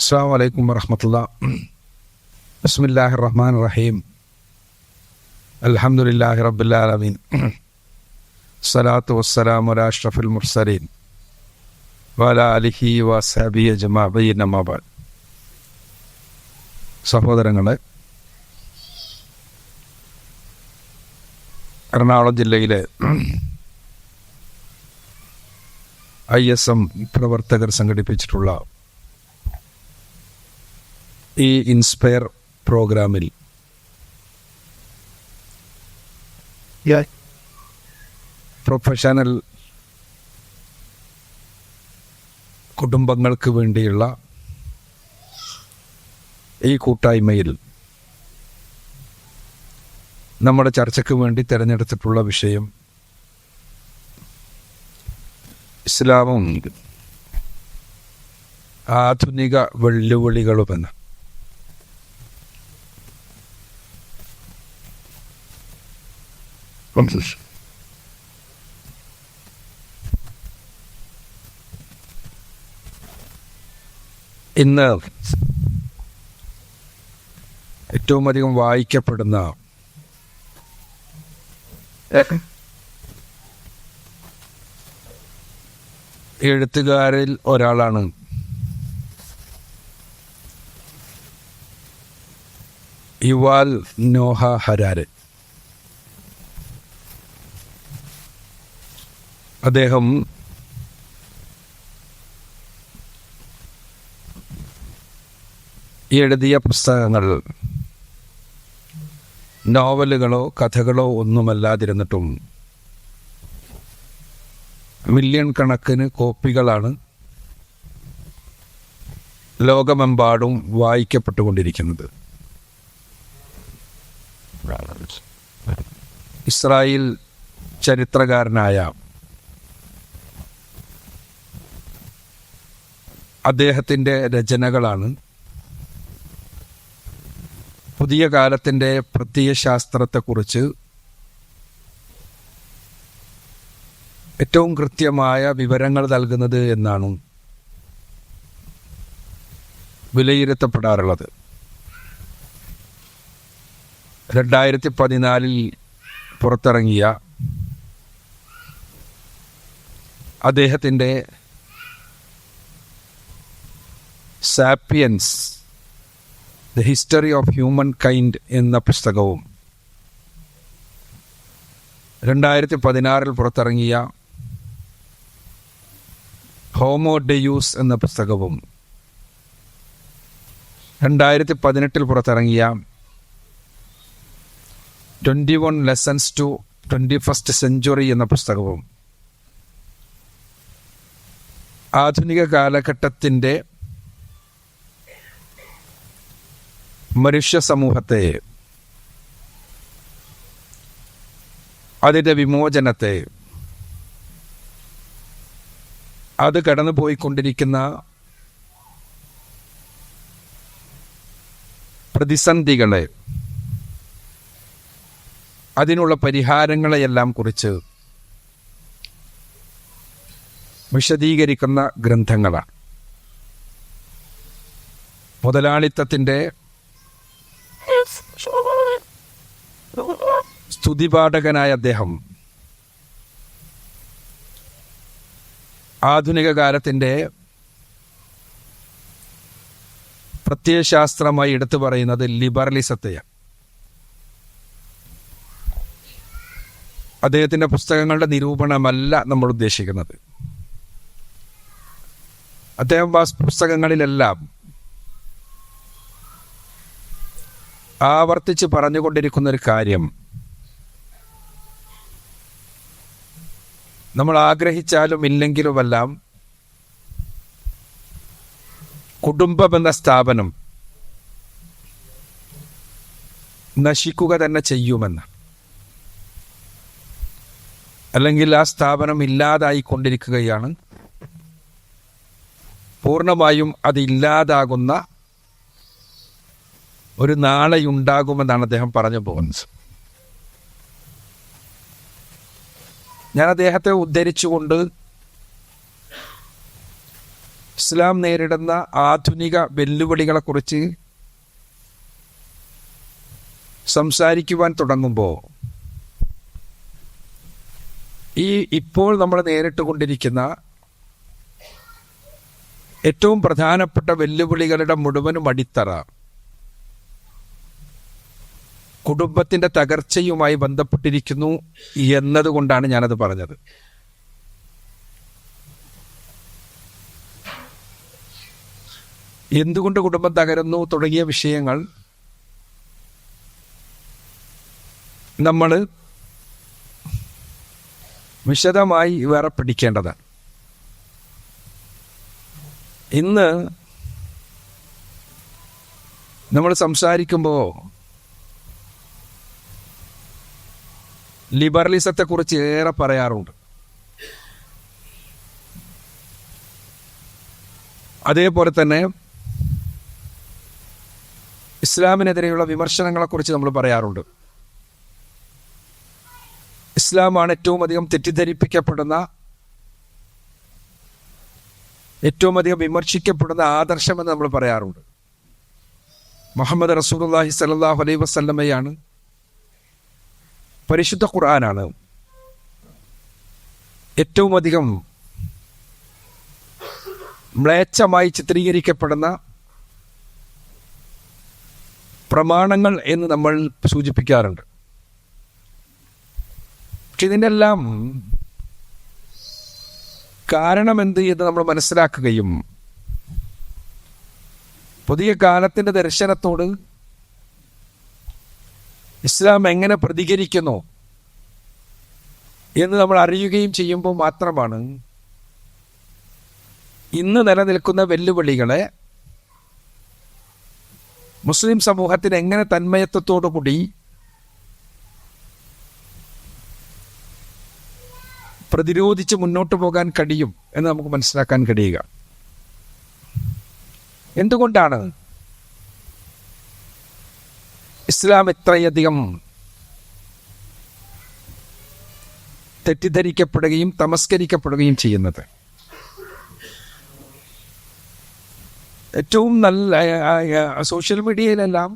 അസ്സലാമു അലൈക്കും വറഹ്മത്തുള്ളാഹി. ബിസ്മില്ലാഹിർ റഹ്മാനിർ റഹീം. അൽഹംദുലില്ലാഹി റബ്ബിൽ ആലമീൻ. സ്വലാത്തു വസ്സലാമു അലാ അഷ്റഫിൽ മുർസലീൻ വഅലാ ആലിഹി വഅസ്ഹാബിഹി അജ്മഈൻ. അമ്മാ ബഅദ്. സഹോദരങ്ങളെ, എറണാകുളം ജില്ലയിലെ ISM പ്രവർത്തകർ സംഘടിപ്പിച്ചിട്ടുള്ള ഈ ഇൻസ്പയർ പ്രോഗ്രാമിൽ പ്രൊഫഷണൽ കുടുംബങ്ങൾക്ക് വേണ്ടിയുള്ള ഈ കൂട്ടായ്മയിൽ നമ്മുടെ ചർച്ചയ്ക്ക് വേണ്ടി തിരഞ്ഞെടുത്തിട്ടുള്ള വിഷയം ഇസ്ലാമും ആധുനിക വെല്ലുവിളികളുമെന്ന്. ഇന്ന് ഏറ്റവും അധികം വായിക്കപ്പെടുന്ന എഴുത്തുകാരിൽ ഒരാളാണ് യുവാൽ നോഹ ഹരാരെ. അദ്ദേഹം എഴുതിയ പുസ്തകങ്ങൾ നോവലുകളോ കഥകളോ ഒന്നുമല്ലാതിരുന്നിട്ടും മില്യൺ കണക്കിന് കോപ്പികളാണ് ലോകമെമ്പാടും വായിക്കപ്പെട്ടുകൊണ്ടിരിക്കുന്നത്. ഇസ്രായേൽ ചരിത്രകാരനായ അദ്ദേഹത്തിൻ്റെ രചനകളാണ് പുതിയ കാലത്തിൻ്റെ പ്രത്യയശാസ്ത്രത്തെക്കുറിച്ച് ഏറ്റവും കൃത്യമായ വിവരങ്ങൾ നൽകുന്നത് എന്നാണ് വിലയിരുത്തപ്പെടാറുള്ളത്. 2014 പുറത്തിറങ്ങിയ അദ്ദേഹത്തിൻ്റെ sapiens the history of human kind എന്ന പുസ്തകവും 2016 പുറത്തിറങ്ങിയ ഹോമോ ഡെയൂസ് എന്ന പുസ്തകവും 2018 പുറത്തിറങ്ങിയ 21 ലെസൺസ് ടു 21st സെഞ്ച്വറി എന്ന പുസ്തകവും ആധുനിക കാലഘട്ടത്തിൻ്റെ മനുഷ്യ സമൂഹത്തെ, അതിൻ്റെ വിമോചനത്തെ, അത് കടന്നുപോയിക്കൊണ്ടിരിക്കുന്ന പ്രതിസന്ധികളെ, അതിനുള്ള പരിഹാരങ്ങളെയെല്ലാം കുറിച്ച് വിശദീകരിക്കുന്ന ഗ്രന്ഥങ്ങളാണ്. മുതലാളിത്തത്തിൻ്റെ സ്തുതിപാഠകനായ അദ്ദേഹം ആധുനിക കാലത്തിൻ്റെ പ്രത്യയശാസ്ത്രമായി എടുത്തു പറയുന്നത് ലിബറലിസത്തെയാണ്. അദ്ദേഹത്തിൻ്റെ പുസ്തകങ്ങളുടെ നിരൂപണമല്ല നമ്മൾ ഉദ്ദേശിക്കുന്നത്. അദ്ദേഹം പുസ്തകങ്ങളിലെല്ലാം ആവർത്തിച്ച് പറഞ്ഞുകൊണ്ടിരിക്കുന്ന ഒരു കാര്യം, നമ്മൾ ആഗ്രഹിച്ചാലും ഇല്ലെങ്കിലുമെല്ലാം കുടുംബമെന്ന സ്ഥാപനം നശിക്കുക തന്നെ ചെയ്യുമെന്ന്, അല്ലെങ്കിൽ ആ സ്ഥാപനം ഇല്ലാതായിക്കൊണ്ടിരിക്കുകയാണ്, പൂർണ്ണമായും അതില്ലാതാകുന്ന ഒരു നാളെയുണ്ടാകുമെന്നാണ് അദ്ദേഹം പറഞ്ഞു പോകുന്നത്. ഞാൻ അദ്ദേഹത്തെ ഉദ്ധരിച്ചുകൊണ്ട് ഇസ്ലാം നേരിടുന്ന ആധുനിക വെല്ലുവിളികളെക്കുറിച്ച് സംസാരിക്കുവാൻ തുടങ്ങുമ്പോൾ ഇപ്പോൾ നമ്മൾ നേരിട്ട് കൊണ്ടിരിക്കുന്ന ഏറ്റവും പ്രധാനപ്പെട്ട വെല്ലുവിളികളുടെ മുഴുവനും അടിത്തറ കുടുംബത്തിന്റെ തകർച്ചയുമായി ബന്ധപ്പെട്ടിരിക്കുന്നു എന്നതുകൊണ്ടാണ് ഞാനത് പറഞ്ഞത്. എന്തുകൊണ്ട് കുടുംബം തകരുന്നു തുടങ്ങിയ വിഷയങ്ങൾ നമ്മൾ വിശദമായി വേറെ പഠിക്കേണ്ടതാണ്. ഇന്ന് നമ്മൾ സംസാരിക്കുമ്പോൾ ലിബറലിസത്തെക്കുറിച്ച് ഏറെ പറയാറുണ്ട്. അതേപോലെ തന്നെ ഇസ്ലാമിനെതിരെയുള്ള വിമർശനങ്ങളെക്കുറിച്ച് നമ്മൾ പറയാറുണ്ട്. ഇസ്ലാമാണ് ഏറ്റവും അധികം തെറ്റിദ്ധരിപ്പിക്കപ്പെടുന്ന, ഏറ്റവും അധികം വിമർശിക്കപ്പെടുന്ന ആദർശമെന്ന് നമ്മൾ പറയാറുണ്ട്. മുഹമ്മദ് റസൂലുള്ളാഹി സ്വല്ലല്ലാഹു അലൈഹി വസല്ലമയാണ്, പരിശുദ്ധ ഖുർആനാണ് ഏറ്റവും അധികം മ്ലേച്ഛമായി ചിത്രീകരിക്കപ്പെടുന്ന പ്രമാണങ്ങൾ എന്ന് നമ്മൾ സൂചിപ്പിക്കാറുണ്ട്. പക്ഷെ ഇതിൻ്റെ എല്ലാം കാരണമെന്ത് എന്ന് നമ്മൾ മനസ്സിലാക്കുകയും പുതിയ കാലത്തിൻ്റെ ദർശനത്തോട് ഇസ്ലാം എങ്ങനെ പ്രതികരിക്കുന്നു എന്ന് നമ്മൾ അറിയുകയും ചെയ്യുമ്പോൾ മാത്രമാണ് ഇന്ന് നിലനിൽക്കുന്ന വെല്ലുവിളികളെ മുസ്ലിം സമൂഹത്തിന് എങ്ങനെ തന്മയത്വത്തോടു കൂടി പ്രതിരോധിച്ച് മുന്നോട്ട് പോകാൻ കഴിയും എന്ന് നമുക്ക് മനസ്സിലാക്കാൻ കഴിയുക. എന്തുകൊണ്ടാണ് ഇസ്ലാം ഇത്രയധികം തെറ്റിദ്ധരിക്കപ്പെടുകയും തമസ്കരിക്കപ്പെടുകയും ചെയ്യുന്നത്? ഏറ്റവും നല്ല സോഷ്യൽ മീഡിയയിലെല്ലാം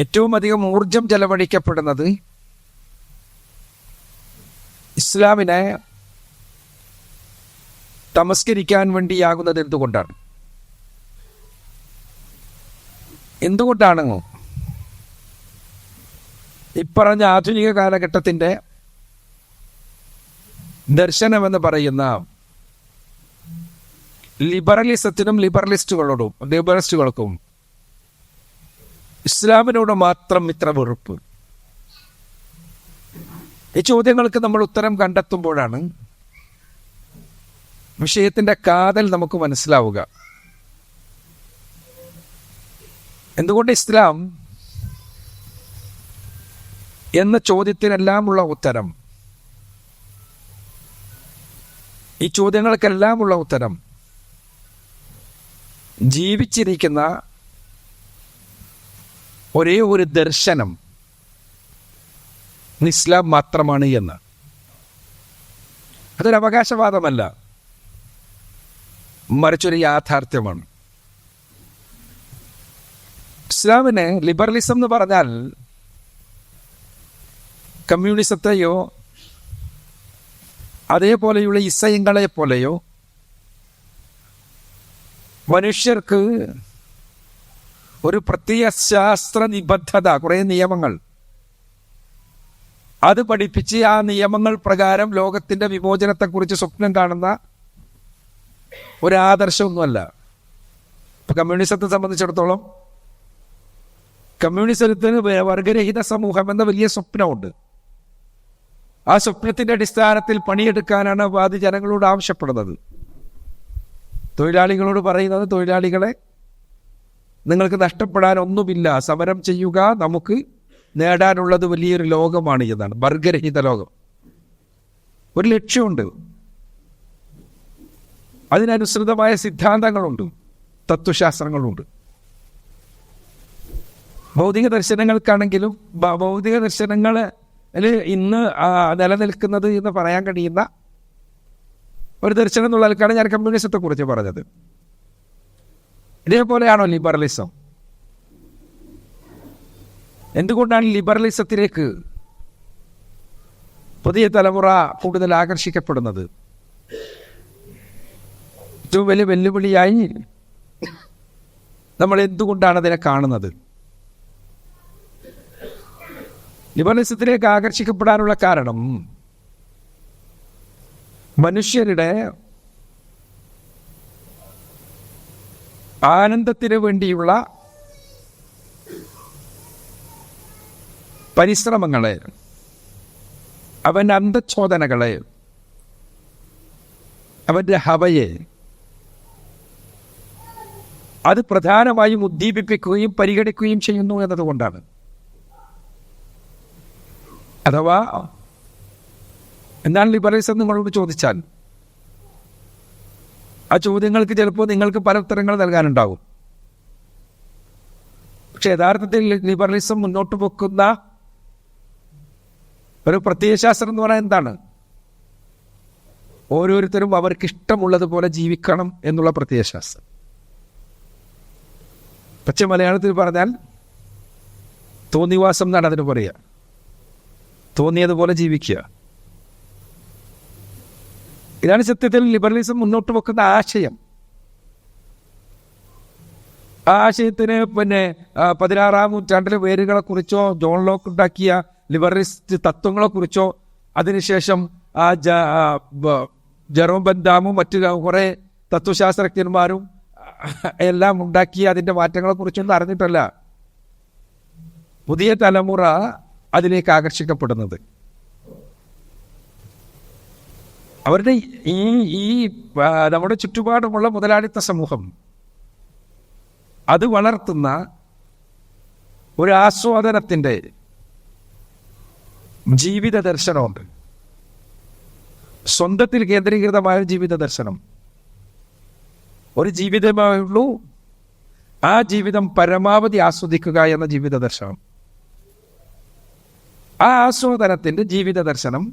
ഏറ്റവും അധികം ഊർജം ചെലവഴിക്കപ്പെടുന്നത് ഇസ്ലാമിനെ തമസ്കരിക്കാൻ വേണ്ടിയാകുന്നത് എന്തുകൊണ്ടാണ്? ഇപ്പറഞ്ഞ ആധുനിക കാലഘട്ടത്തിൻ്റെ ദർശനമെന്ന് പറയുന്ന ലിബറലിസത്തിനും ലിബറലിസ്റ്റുകൾക്കും ഇസ്ലാമിനോട് മാത്രം ഇത്ര വെറുപ്പ്? ഈ ചോദ്യങ്ങൾക്ക് നമ്മൾ ഉത്തരം കണ്ടെത്തുമ്പോഴാണ് വിഷയത്തിന്റെ കാതൽ നമുക്ക് മനസ്സിലാവുക. എന്തുകൊണ്ട് ഇസ്ലാം എന്ന ചോദ്യത്തിനെല്ലാമുള്ള ഉത്തരം, ഈ ചോദ്യങ്ങൾക്കെല്ലാമുള്ള ഉത്തരം ജീവിച്ചിരിക്കുന്ന ഒരേ ഒരു ദർശനം ഇസ്ലാം മാത്രമാണ് എന്ന്. അതൊരു അവകാശവാദമല്ല, മറിച്ചൊരു യാഥാർത്ഥ്യമാണ്. ഇസ്ലാമിന് ലിബറലിസം എന്ന് പറഞ്ഞാൽ കമ്മ്യൂണിസത്തെയോ അതേപോലെയുള്ള ഇസയങ്ങളെ പോലെയോ മനുഷ്യർക്ക് ഒരു പ്രത്യേക ശാസ്ത്ര നിബദ്ധത, കുറേ നിയമങ്ങൾ അത് പഠിപ്പിച്ച് ആ നിയമങ്ങൾ പ്രകാരം ലോകത്തിന്റെ വിമോചനത്തെക്കുറിച്ച് സ്വപ്നം കാണുന്ന ഒരാദർശമൊന്നുമല്ല. ഇപ്പൊ കമ്മ്യൂണിസത്തെ സംബന്ധിച്ചിടത്തോളം കമ്മ്യൂണിസത്തിന് വർഗരഹിത സമൂഹം എന്ന വലിയ സ്വപ്നമുണ്ട്. ആ സ്വപ്നത്തിന്റെ അടിസ്ഥാനത്തിൽ പണിയെടുക്കാനാണ് അത് ജനങ്ങളോട് ആവശ്യപ്പെടുന്നത്. തൊഴിലാളികളോട് പറയുന്നത്, തൊഴിലാളികളെ നിങ്ങൾക്ക് നഷ്ടപ്പെടാൻ ഒന്നുമില്ല, സമരം ചെയ്യുക, നമുക്ക് നേടാനുള്ളത് വലിയൊരു ലോകമാണ് എന്നാണ്, വർഗരഹിത ലോകം. ഒരു ലക്ഷ്യമുണ്ട്, അതിനനുസൃതമായ സിദ്ധാന്തങ്ങളുണ്ട്, തത്വശാസ്ത്രങ്ങളുണ്ട്. ഭൗതിക ദർശനങ്ങൾക്കാണെങ്കിലും ഭൗതിക ദർശനങ്ങൾ ഇന്ന് നിലനിൽക്കുന്നത് എന്ന് പറയാൻ കഴിയുന്ന ഒരു ദർശനം എന്നുള്ള ആൾക്കാണ് ഞാൻ കമ്മ്യൂണിസത്തെ കുറിച്ച് പറഞ്ഞത്. ഇതേപോലെയാണോ ലിബറലിസം? എന്തുകൊണ്ടാണ് ലിബറലിസത്തിലേക്ക് പുതിയ തലമുറ കൂടുതൽ ആകർഷിക്കപ്പെടുന്നത്? ഏറ്റവും വലിയ വെല്ലുവിളിയായി നമ്മൾ എന്തുകൊണ്ടാണ് അതിനെ കാണുന്നത്? ലിബറലിസത്തിലേക്ക് ആകർഷിക്കപ്പെടാനുള്ള കാരണം മനുഷ്യരുടെ ആനന്ദത്തിന് വേണ്ടിയുള്ള പരിശ്രമങ്ങളെ, അവൻ്റെ അന്തഃച്ഛോദനകളെ, അവൻ്റെ ഹവയെ അത് പ്രധാനമായും ഉദ്ദീപിപ്പിക്കുകയും പരിഗണിക്കുകയും ചെയ്യുന്നു എന്നതുകൊണ്ടാണ്. അഥവാ എന്താണ് ലിബറലിസം നിങ്ങളോട് ചോദിച്ചാൽ ആ ചോദ്യങ്ങൾക്ക് ചിലപ്പോൾ നിങ്ങൾക്ക് പല ഉത്തരങ്ങൾ നൽകാനുണ്ടാകും. പക്ഷെ യഥാർത്ഥത്തിൽ ലിബറലിസം മുന്നോട്ട് വെക്കുന്ന ഒരു പ്രത്യയശാസ്ത്രം എന്ന് പറയാൻ എന്താണ്? ഓരോരുത്തരും അവർക്ക് ഇഷ്ടമുള്ളതുപോലെ ജീവിക്കണം എന്നുള്ള പ്രത്യയശാസ്ത്രം. പക്ഷെ മലയാളത്തിൽ പറഞ്ഞാൽ തോന്നിവാസം എന്നാണ് അതിന് പറയുക. തോന്നിയതുപോലെ ജീവിക്കുക. ഇതാണ് സത്യത്തിൽ ലിബറലിസം മുന്നോട്ട് വെക്കുന്ന ആശയം. ആ ആശയത്തിന് 16-ാം നൂറ്റാണ്ടിലെ വേരുകളെ കുറിച്ചോ ജോൺ ലോക്ക് ഉണ്ടാക്കിയ ലിബറലിസ്റ്റ് തത്വങ്ങളെ കുറിച്ചോ അതിനുശേഷം ജെറോം ബെന്താമും മറ്റു കുറെ തത്വശാസ്ത്രജ്ഞന്മാരും എല്ലാം ഉണ്ടാക്കി അതിൻ്റെ മാറ്റങ്ങളെ കുറിച്ചൊന്നും അറിഞ്ഞിട്ടല്ല പുതിയ തലമുറ അതിലേക്ക് ആകർഷിക്കപ്പെടുന്നത്. അവരുടെ ഈ നമ്മുടെ ചുറ്റുപാടുമുള്ള മുതലാളിത്ത സമൂഹം അത് വളർത്തുന്ന ഒരു ആസ്വാദനത്തിൻ്റെ ജീവിത ദർശനമുണ്ട്. സ്വന്തത്തിൽ കേന്ദ്രീകൃതമായ ജീവിത ദർശനം. ഒരു ജീവിതമേ ഉള്ളൂ, ആ ജീവിതം പരമാവധി ആസ്വദിക്കുക എന്ന ജീവിത ദർശനം. ആ ആസ്വാദനത്തിൻ്റെ ജീവിത ദർശനം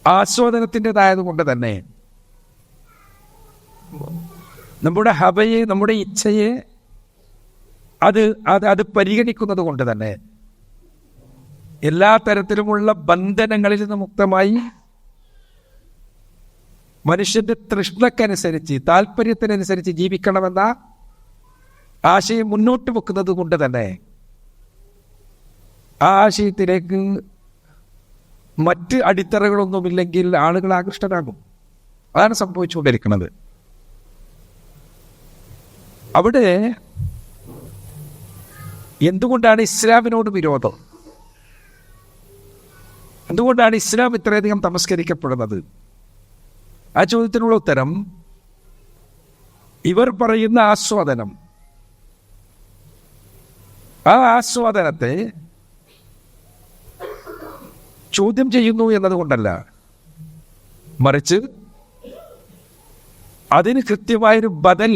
ആസ്വാദനത്തിൻ്റെതായതുകൊണ്ട് തന്നെ നമ്മുടെ ഹവയെ, നമ്മുടെ ഇച്ഛയെ അത് പരിഗണിക്കുന്നത് കൊണ്ട് തന്നെ എല്ലാ തരത്തിലുമുള്ള ബന്ധനങ്ങളിൽ നിന്ന് മുക്തമായി മനുഷ്യന്റെ തൃഷ്ണക്കനുസരിച്ച്, താല്പര്യത്തിനനുസരിച്ച് ജീവിക്കണമെന്ന ആശയം മുന്നോട്ട് വെക്കുന്നത് കൊണ്ട് തന്നെ ആ ആശയത്തിലേക്ക് മറ്റ് അടിത്തറകളൊന്നുമില്ലെങ്കിൽ ആളുകൾ ആകൃഷ്ടരാകും. അതാണ് സംഭവിച്ചുകൊണ്ടിരിക്കുന്നത്. അവിടെ എന്തുകൊണ്ടാണ് ഇസ്ലാമിനോട് വിരോധം? എന്തുകൊണ്ടാണ് ഇസ്ലാം ഇത്രയധികം തമസ്കരിക്കപ്പെടുന്നത്? ആ ചോദ്യത്തിനുള്ള ഉത്തരം ഇവർ പറയുന്ന ആസ്വാദനം, ആ ആസ്വാദനത്തെ ചോദ്യം ചെയ്യുന്നു എന്നതുകൊണ്ടല്ല, മറിച്ച് അതിന് കൃത്യമായൊരു ബദൽ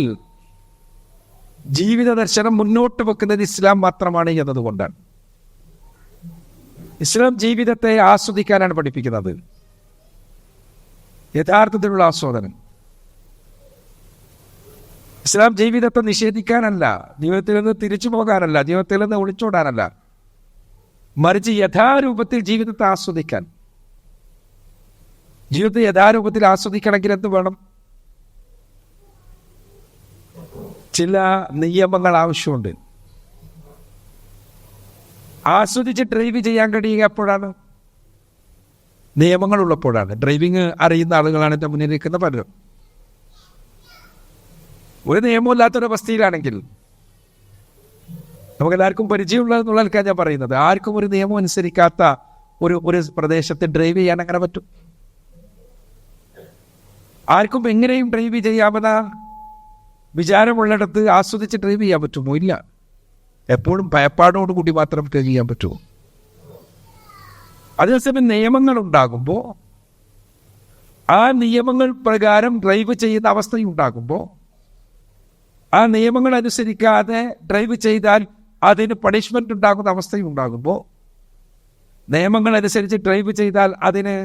ജീവിത ദർശനം മുന്നോട്ട് വെക്കുന്നത് ഇസ്ലാം മാത്രമാണ് എന്നതുകൊണ്ടാണ്. ഇസ്ലാം ജീവിതത്തെ ആസ്വദിക്കാനാണ് പഠിപ്പിക്കുന്നത്. യഥാർത്ഥത്തിലുള്ള ആസ്വാദനം. ഇസ്ലാം ജീവിതത്തെ നിഷേധിക്കാനല്ല, ജീവിതത്തിൽ നിന്ന് തിരിച്ചു പോകാനല്ല, ജീവിതത്തിൽ നിന്ന് ഒളിച്ചോടാനല്ല, മറിച്ച് യഥാരൂപത്തിൽ ജീവിതത്തെ ആസ്വദിക്കാൻ. ജീവിതത്തെ യഥാരൂപത്തിൽ ആസ്വദിക്കണമെങ്കിൽ എന്ത് വേണം? ചില നിയമങ്ങൾ ആവശ്യമുണ്ട്. ആസ്വദിച്ച് ഡ്രൈവ് ചെയ്യാൻ കഴിയുക എപ്പോഴാണ്? നിയമങ്ങളുള്ളപ്പോഴാണ്. ഡ്രൈവിങ് അറിയുന്ന ആളുകളാണ് എൻ്റെ മുന്നിൽ നിൽക്കുന്ന പലരും. ഒരു നിയമമില്ലാത്തൊരവസ്ഥയിലാണെങ്കിൽ, നമുക്കെല്ലാവർക്കും പരിചയമുള്ളതെന്നുള്ള ആൾക്കാർ ഞാൻ പറയുന്നത്, ആർക്കും ഒരു നിയമം അനുസരിക്കാത്ത ഒരു പ്രദേശത്ത് ഡ്രൈവ് ചെയ്യാൻ അങ്ങനെ പറ്റും? ആർക്കും എങ്ങനെയും ഡ്രൈവ് ചെയ്യാമെന്ന വിചാരമുള്ളിടത്ത് ആസ്വദിച്ച് ഡ്രൈവ് ചെയ്യാൻ പറ്റുമോ? ഇല്ല. എപ്പോഴും ഭയപ്പാടോടുകൂടി മാത്രം ഡ്രൈവ് ചെയ്യാൻ പറ്റുമോ? അതേസമയം നിയമങ്ങൾ ഉണ്ടാകുമ്പോൾ, ആ നിയമങ്ങൾ പ്രകാരം ഡ്രൈവ് ചെയ്യുന്ന അവസ്ഥയുണ്ടാകുമ്പോൾ, ആ നിയമങ്ങൾ അനുസരിക്കാതെ ഡ്രൈവ് ചെയ്താൽ അതിന് പണിഷ്മെന്റ് ഉണ്ടാകുന്ന അവസ്ഥയുണ്ടാകുമ്പോൾ, നിയമങ്ങൾ അനുസരിച്ച് ഡ്രൈവ് ചെയ്താൽ അതിന്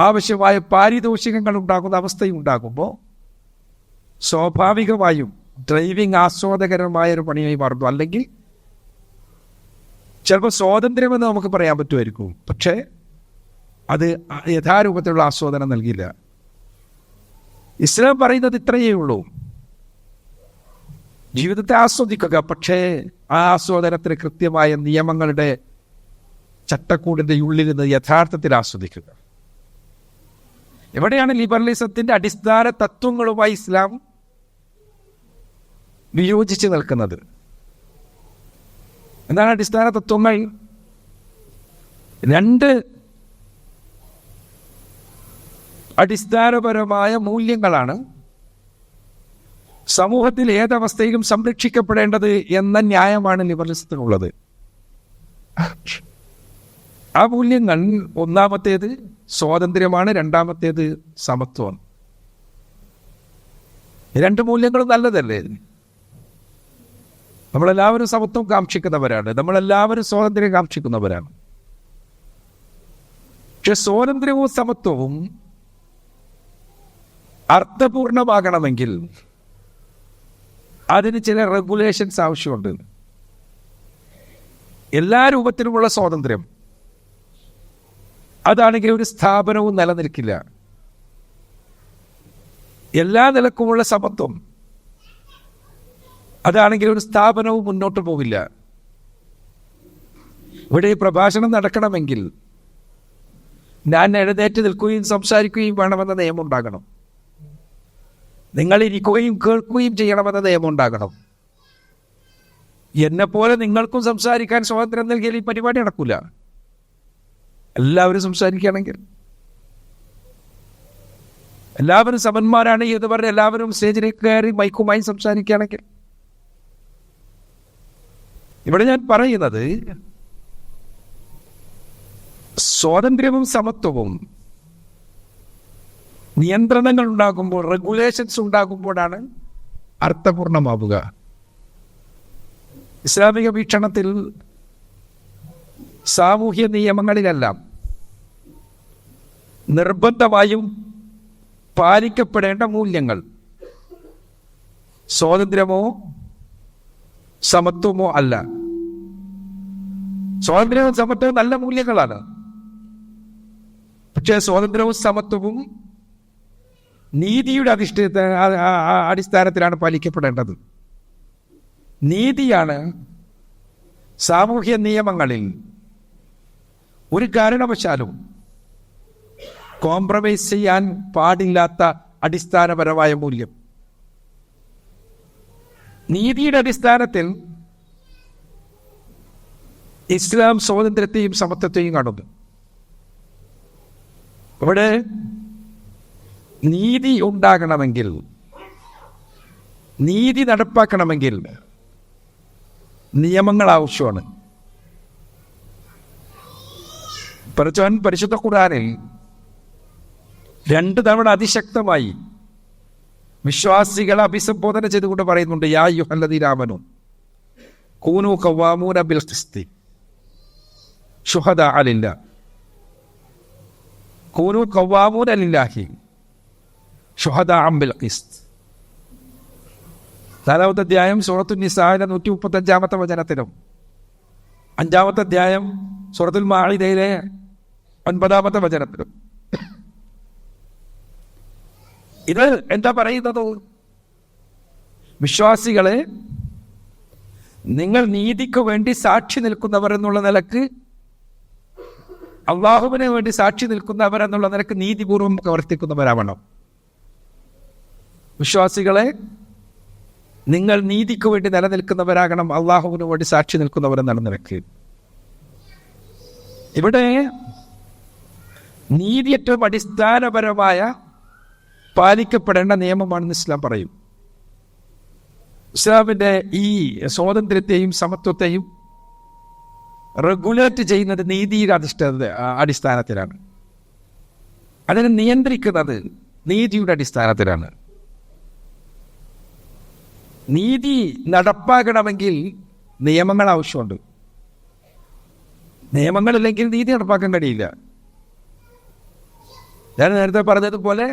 ആവശ്യമായ പാരിതോഷികങ്ങൾ ഉണ്ടാകുന്ന അവസ്ഥയും ഉണ്ടാകുമ്പോൾ സ്വാഭാവികമായും ഡ്രൈവിംഗ് ആസ്വാദകരമായ ഒരു പണിയായി മാറുന്നു. അല്ലെങ്കിൽ ചിലപ്പോൾ സ്വാതന്ത്ര്യമെന്ന് നമുക്ക് പറയാൻ പറ്റുമായിരിക്കും, പക്ഷേ അത് യഥാരൂപത്തിലുള്ള ആസ്വാദനം നൽകില്ല. ഇസ്ലാം പറയുന്നത് ഇത്രയേ ഉള്ളൂ: ജീവിതത്തെ ആസ്വദിക്കുക, പക്ഷേ ആ ആസ്വാദനത്തിന് കൃത്യമായ നിയമങ്ങളുടെ ചട്ടക്കൂടിൻ്റെ ഉള്ളിൽ നിന്ന് യഥാർത്ഥത്തിൽ ആസ്വദിക്കുക. എവിടെയാണ് ലിബറലിസത്തിന്റെ അടിസ്ഥാന തത്വങ്ങളുമായി ഇസ്ലാം വിയോജിച്ച് നിൽക്കുന്നത്? എന്താണ് അടിസ്ഥാന തത്വങ്ങൾ? 2 അടിസ്ഥാനപരമായ മൂല്യങ്ങളാണ് സമൂഹത്തിൽ ഏതവസ്ഥയിലും സംരക്ഷിക്കപ്പെടേണ്ടത് എന്ന ന്യായമാണ് ലിബറലിസത്തിനുള്ളത്. ആ മൂല്യങ്ങൾ, ഒന്നാമത്തേത് സ്വാതന്ത്ര്യമാണ്, രണ്ടാമത്തേത് സമത്വമാണ്. 2 മൂല്യങ്ങളും നല്ലതല്ലേ? നമ്മളെല്ലാവരും സമത്വം കാക്ഷിക്കുന്നവരാണ്, നമ്മളെല്ലാവരും സ്വാതന്ത്ര്യം കാക്ഷിക്കുന്നവരാണ്. പക്ഷെ സ്വാതന്ത്ര്യവും സമത്വവും അർത്ഥപൂർണമാകണമെങ്കിൽ അതിന് ചില റെഗുലേഷൻസ് ആവശ്യമുണ്ട്. എല്ലാ രൂപത്തിലുമുള്ള സ്വാതന്ത്ര്യം അതാണെങ്കിൽ ഒരു സ്ഥാപനവും നിലനിൽക്കില്ല. എല്ലാ നിലക്കുമുള്ള സമത്വം അതാണെങ്കിൽ ഒരു സ്ഥാപനവും മുന്നോട്ട് പോവില്ല. ഇവിടെ ഈ പ്രഭാഷണം നടക്കണമെങ്കിൽ ഞാൻ എഴുന്നേറ്റ് നിൽക്കുകയും സംസാരിക്കുകയും വേണമെന്ന നിയമം ഉണ്ടാകണം. നിങ്ങൾ ഇരിക്കുകയും കേൾക്കുകയും ചെയ്യണമെന്ന നിയമം ഉണ്ടാകണം. എന്നെപ്പോലെ നിങ്ങൾക്കും സംസാരിക്കാൻ സ്വാതന്ത്ര്യം നൽകിയാൽ ഈ പരിപാടി നടക്കൂല. എല്ലാവരും സംസാരിക്കുകയാണെങ്കിൽ, എല്ലാവരും സമന്മാരാണ് എന്ന് പറഞ്ഞ് എല്ലാവരും സ്റ്റേജിലേക്ക് കയറി മൈക്കുമായി സംസാരിക്കുകയാണെങ്കിൽ, ഇവിടെ ഞാൻ പറയുന്നത് സ്വാതന്ത്ര്യവും സമത്വവും നിയന്ത്രണങ്ങൾ ഉണ്ടാകുമ്പോൾ, റെഗുലേഷൻസ് ഉണ്ടാകുമ്പോഴാണ് അർത്ഥപൂർണമാവുക. ഇസ്ലാമിക വീക്ഷണത്തിൽ സാമൂഹ്യ നിയമങ്ങളിലെല്ലാം നിർബന്ധമായും പാലിക്കപ്പെടേണ്ട മൂല്യങ്ങൾ സ്വാതന്ത്ര്യമോ സമത്വമോ അല്ല. സ്വാതന്ത്ര്യവും സമത്വവും നല്ല മൂല്യങ്ങളാണ്. പക്ഷേ സ്വാതന്ത്ര്യവും സമത്വവും നീതിയുടെ അടിസ്ഥാനത്തിലാണ് പാലിക്കപ്പെടേണ്ടത്. നീതിയാണ് സാമൂഹ്യ നിയമങ്ങളിൽ ഒരു കാരണവശാലും കോംപ്രമൈസ് ചെയ്യാൻ പാടില്ലാത്ത അടിസ്ഥാനപരമായ മൂല്യം. നീതിയുടെ അടിസ്ഥാനത്തിൽ ഇസ്ലാം സ്വാതന്ത്ര്യത്തെയും സമത്വത്തെയും കാണുന്നു. ഇവിടെ നീതി ഉണ്ടാകണമെങ്കിൽ, നീതി നടപ്പാക്കണമെങ്കിൽ നിയമങ്ങൾ ആവശ്യമാണ്. പരിശുദ്ധ ഖുർആനിൽ 2 തവണ അതിശക്തമായി വിശ്വാസികളെ അഭിസംബോധന ചെയ്തുകൊണ്ട് പറയുന്നുണ്ട്: യാ അയ്യുഹല്ലദീന ആമനൂ കൂനൂ ഖവ്വാമൂന ബിൽ ഖിസ്തി ശുഹദാഅ ലില്ലാഹ് കൂനൂ ഖവ്വാമൂന ലില്ലാഹി ശുഹദാഅ ബിൽ ഖിസ്ത്. 4-ാമത്തെ അധ്യായം സൂറത്തുൻ നിസായിലെ 135-ാമത്തെ വചനത്തിലും 5-ാമത്തെ അധ്യായം സൂറത്തുൽ മാഇദയിലെ 9-ാമത്തെ വചനത്തിലും. ഇത് എന്താ പറയുന്നത്? വിശ്വാസികളെ, നിങ്ങൾ നീതിക്ക് വേണ്ടി സാക്ഷി നിൽക്കുന്നവർ എന്നുള്ള നിലക്ക്, അള്ളാഹുവിന് വേണ്ടി സാക്ഷി നിൽക്കുന്നവർ എന്നുള്ള നിലക്ക് നീതിപൂർവം പ്രവർത്തിക്കുന്നവരാവണം. വിശ്വാസികളെ, നിങ്ങൾ നീതിക്ക് വേണ്ടി നിലനിൽക്കുന്നവരാകണം, അള്ളാഹുവിന് വേണ്ടി സാക്ഷി നിൽക്കുന്നവരെന്നുള്ള നിലക്ക്. ഇവിടെ നീതി ഏറ്റവും അടിസ്ഥാനപരമായ പാലിക്കപ്പെടേണ്ട നിയമമാണെന്ന് ഇസ്ലാം പറയും. ഇസ്ലാമിൻ്റെ ഈ സ്വാതന്ത്ര്യത്തെയും സമത്വത്തെയും റെഗുലേറ്റ് ചെയ്യുന്നത് നീതിയുടെ അടിസ്ഥാനത്തിലാണ്. അതിനെ നിയന്ത്രിക്കുന്നത് നീതിയുടെ അടിസ്ഥാനത്തിലാണ്. നീതി നടപ്പാക്കണമെങ്കിൽ നിയമങ്ങൾ ആവശ്യമുണ്ട്. നിയമങ്ങളില്ലെങ്കിൽ നീതി നടപ്പാക്കാൻ കഴിയില്ല. ഞാൻ നേരത്തെ പറഞ്ഞതുപോലെ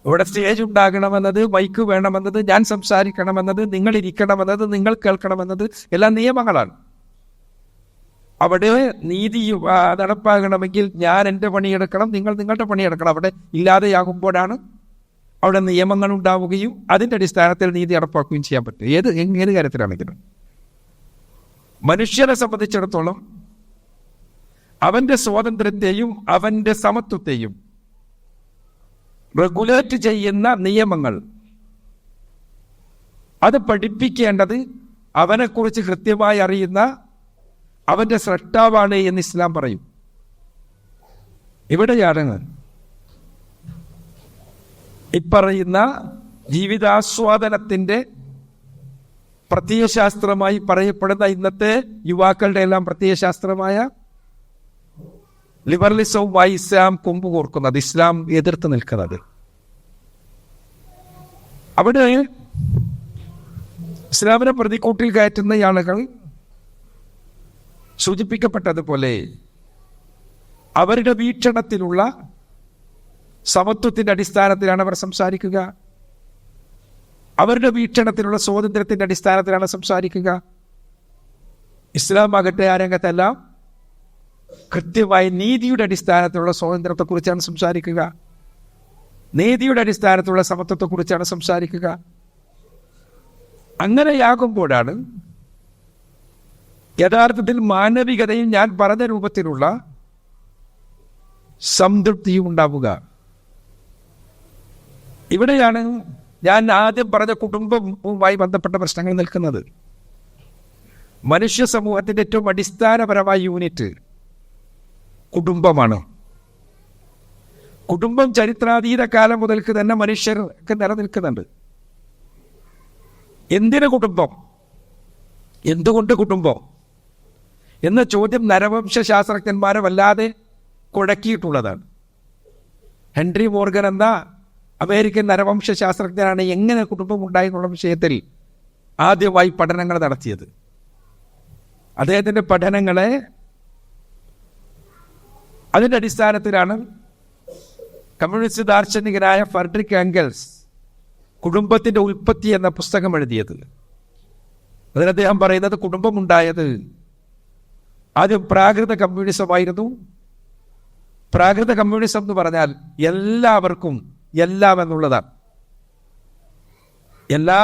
ഇവിടെ സ്റ്റേജ് ഉണ്ടാകണമെന്നത്, മൈക്ക് വേണമെന്നത്, ഞാൻ സംസാരിക്കണമെന്നത്, നിങ്ങൾ ഇരിക്കണമെന്നത്, നിങ്ങൾ കേൾക്കണമെന്നത് എല്ലാം നിയമങ്ങളാണ്. അവിടെ നീതി നടപ്പാകണമെങ്കിൽ ഞാൻ എൻ്റെ പണിയെടുക്കണം, നിങ്ങൾ നിങ്ങളുടെ പണിയെടുക്കണം. അവിടെ ഇല്ലാതെയാകുമ്പോഴാണ് അവിടെ നിയമങ്ങൾ ഉണ്ടാവുകയും അതിൻ്റെ അടിസ്ഥാനത്തിൽ നീതി നടപ്പാക്കുകയും ചെയ്യാൻ പറ്റും. ഏത് കാര്യത്തിലാണെങ്കിലും മനുഷ്യനെ സംബന്ധിച്ചിടത്തോളം അവൻ്റെ സ്വാതന്ത്ര്യത്തെയും അവൻ്റെ സമത്വത്തെയും റെഗുലേറ്റ് ചെയ്യുന്ന നിയമങ്ങൾ അത് പഠിപ്പിക്കേണ്ടത് അവനെക്കുറിച്ച് കൃത്യമായി അറിയുന്ന അവൻ്റെ സ്രഷ്ടാവാണ് എന്ന് ഇസ്ലാം പറയും. ഇവിടെയാണ് ഇപ്പറയുന്ന ജീവിതാസ്വാദനത്തിൻ്റെ പ്രത്യയശാസ്ത്രമായി പറയപ്പെടുന്ന ഇന്നത്തെ യുവാക്കളുടെ എല്ലാം പ്രത്യയശാസ്ത്രമായ ലിബറലിസവുമായി ഇസ്ലാം കൊമ്പുകോർക്കുന്നത്, ഇസ്ലാം എതിർത്ത് നിൽക്കുന്നത്. അവിടെ ഇസ്ലാമിനെ പ്രതിക്കൂട്ടിൽ കയറ്റുന്ന ആളുകൾ സൂചിപ്പിക്കപ്പെട്ടതുപോലെ അവരുടെ വീക്ഷണത്തിലുള്ള സമത്വത്തിന്റെ അടിസ്ഥാനത്തിലാണ് അവർ സംസാരിക്കുക. അവരുടെ വീക്ഷണത്തിലുള്ള സ്വാതന്ത്ര്യത്തിന്റെ അടിസ്ഥാനത്തിലാണ് സംസാരിക്കുക. ഇസ്ലാം ആകട്ടെ ആ രംഗത്തെല്ലാം കൃത്യമായി നീതിയുടെ അടിസ്ഥാനത്തിലുള്ള സ്വാതന്ത്ര്യത്തെക്കുറിച്ചാണ് സംസാരിക്കുക, നീതിയുടെ അടിസ്ഥാനത്തിലുള്ള സമത്വത്തെക്കുറിച്ചാണ് സംസാരിക്കുക. അങ്ങനെയാകുമ്പോഴാണ് യഥാർത്ഥത്തിൽ മാനവികതയും ഞാൻ പറഞ്ഞ രൂപത്തിലുള്ള സംതൃപ്തിയും ഉണ്ടാവുക. ഇവിടെയാണ് ഞാൻ ആദ്യം പറഞ്ഞ കുടുംബവുമായി ബന്ധപ്പെട്ട പ്രശ്നങ്ങൾ നിൽക്കുന്നത്. മനുഷ്യ സമൂഹത്തിന്റെ ഏറ്റവും അടിസ്ഥാനപരമായ യൂണിറ്റ് കുടുംബമാണ്. കുടുംബം ചരിത്രാതീത കാലം മുതൽക്ക് തന്നെ മനുഷ്യർക്ക് നിലനിൽക്കുന്നുണ്ട്. എന്തിന് കുടുംബം, എന്തുകൊണ്ട് കുടുംബം എന്ന ചോദ്യം നരവംശ ശാസ്ത്രജ്ഞന്മാരെ വല്ലാതെ കുഴക്കിയിട്ടുള്ളതാണ്. ഹെൻറി മോർഗൻ എന്ന അമേരിക്കൻ നരവംശ ശാസ്ത്രജ്ഞനാണ് എങ്ങനെ കുടുംബം ഉണ്ടായി എന്നുള്ള വിഷയത്തിൽ ആദ്യമായി പഠനങ്ങൾ നടത്തിയത്. അദ്ദേഹത്തിൻ്റെ പഠനങ്ങളെ അതിൻ്റെ അടിസ്ഥാനത്തിലാണ് കമ്മ്യൂണിസ്റ്റ് ദാർശനികനായ ഫ്രെഡറിക് എംഗൽസ് കുടുംബത്തിൻ്റെ ഉൽപ്പത്തി എന്ന പുസ്തകം എഴുതിയത്. അതിൽ അദ്ദേഹം പറയുന്നത് കുടുംബമുണ്ടായത് ആദ്യം പ്രാകൃത കമ്മ്യൂണിസമായിരുന്നു. പ്രാകൃത കമ്മ്യൂണിസം എന്ന് പറഞ്ഞാൽ എല്ലാവർക്കും എല്ലാം എന്നുള്ളതാണ്. എല്ലാ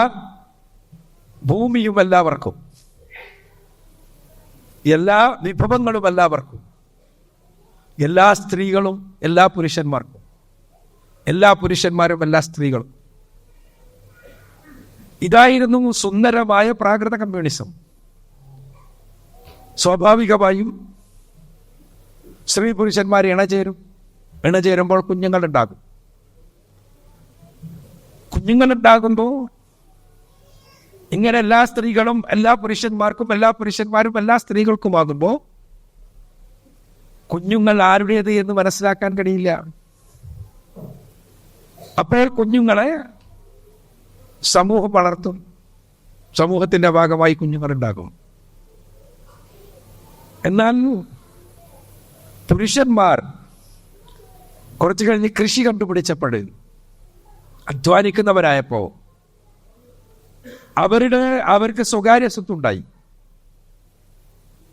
ഭൂമിയും എല്ലാവർക്കും, എല്ലാ വിഭവങ്ങളും എല്ലാവർക്കും, എല്ലാ സ്ത്രീകളും എല്ലാ പുരുഷന്മാർക്കും, എല്ലാ പുരുഷന്മാരും എല്ലാ സ്ത്രീകളും. ഇതായിരുന്നു സുന്ദരമായ പ്രാകൃത കമ്മ്യൂണിസം. സ്വാഭാവികമായും സ്ത്രീ പുരുഷന്മാർ ഇണചേരുമ്പോൾ കുഞ്ഞുങ്ങളുണ്ടാകും. കുഞ്ഞുങ്ങളുണ്ടാകുമ്പോൾ ഇങ്ങനെ എല്ലാ സ്ത്രീകളും എല്ലാ പുരുഷന്മാർക്കും, എല്ലാ പുരുഷന്മാരും എല്ലാ സ്ത്രീകൾക്കുമാകുമ്പോൾ കുഞ്ഞുങ്ങൾ ആരുടേത് എന്ന് മനസ്സിലാക്കാൻ കഴിയില്ല. അപ്പോൾ കുഞ്ഞുങ്ങളെ സമൂഹം വളർത്തും, സമൂഹത്തിന്റെ ഭാഗമായി കുഞ്ഞുങ്ങളുണ്ടാകും. എന്നാൽ പുരുഷന്മാർ കുറച്ചു കഴിഞ്ഞ് കൃഷി കണ്ടുപിടിച്ചപ്പോൾ, അധ്വാനിക്കുന്നവരായപ്പോൾ അവർക്ക് സ്വകാര്യ സ്വത്തുണ്ടായി.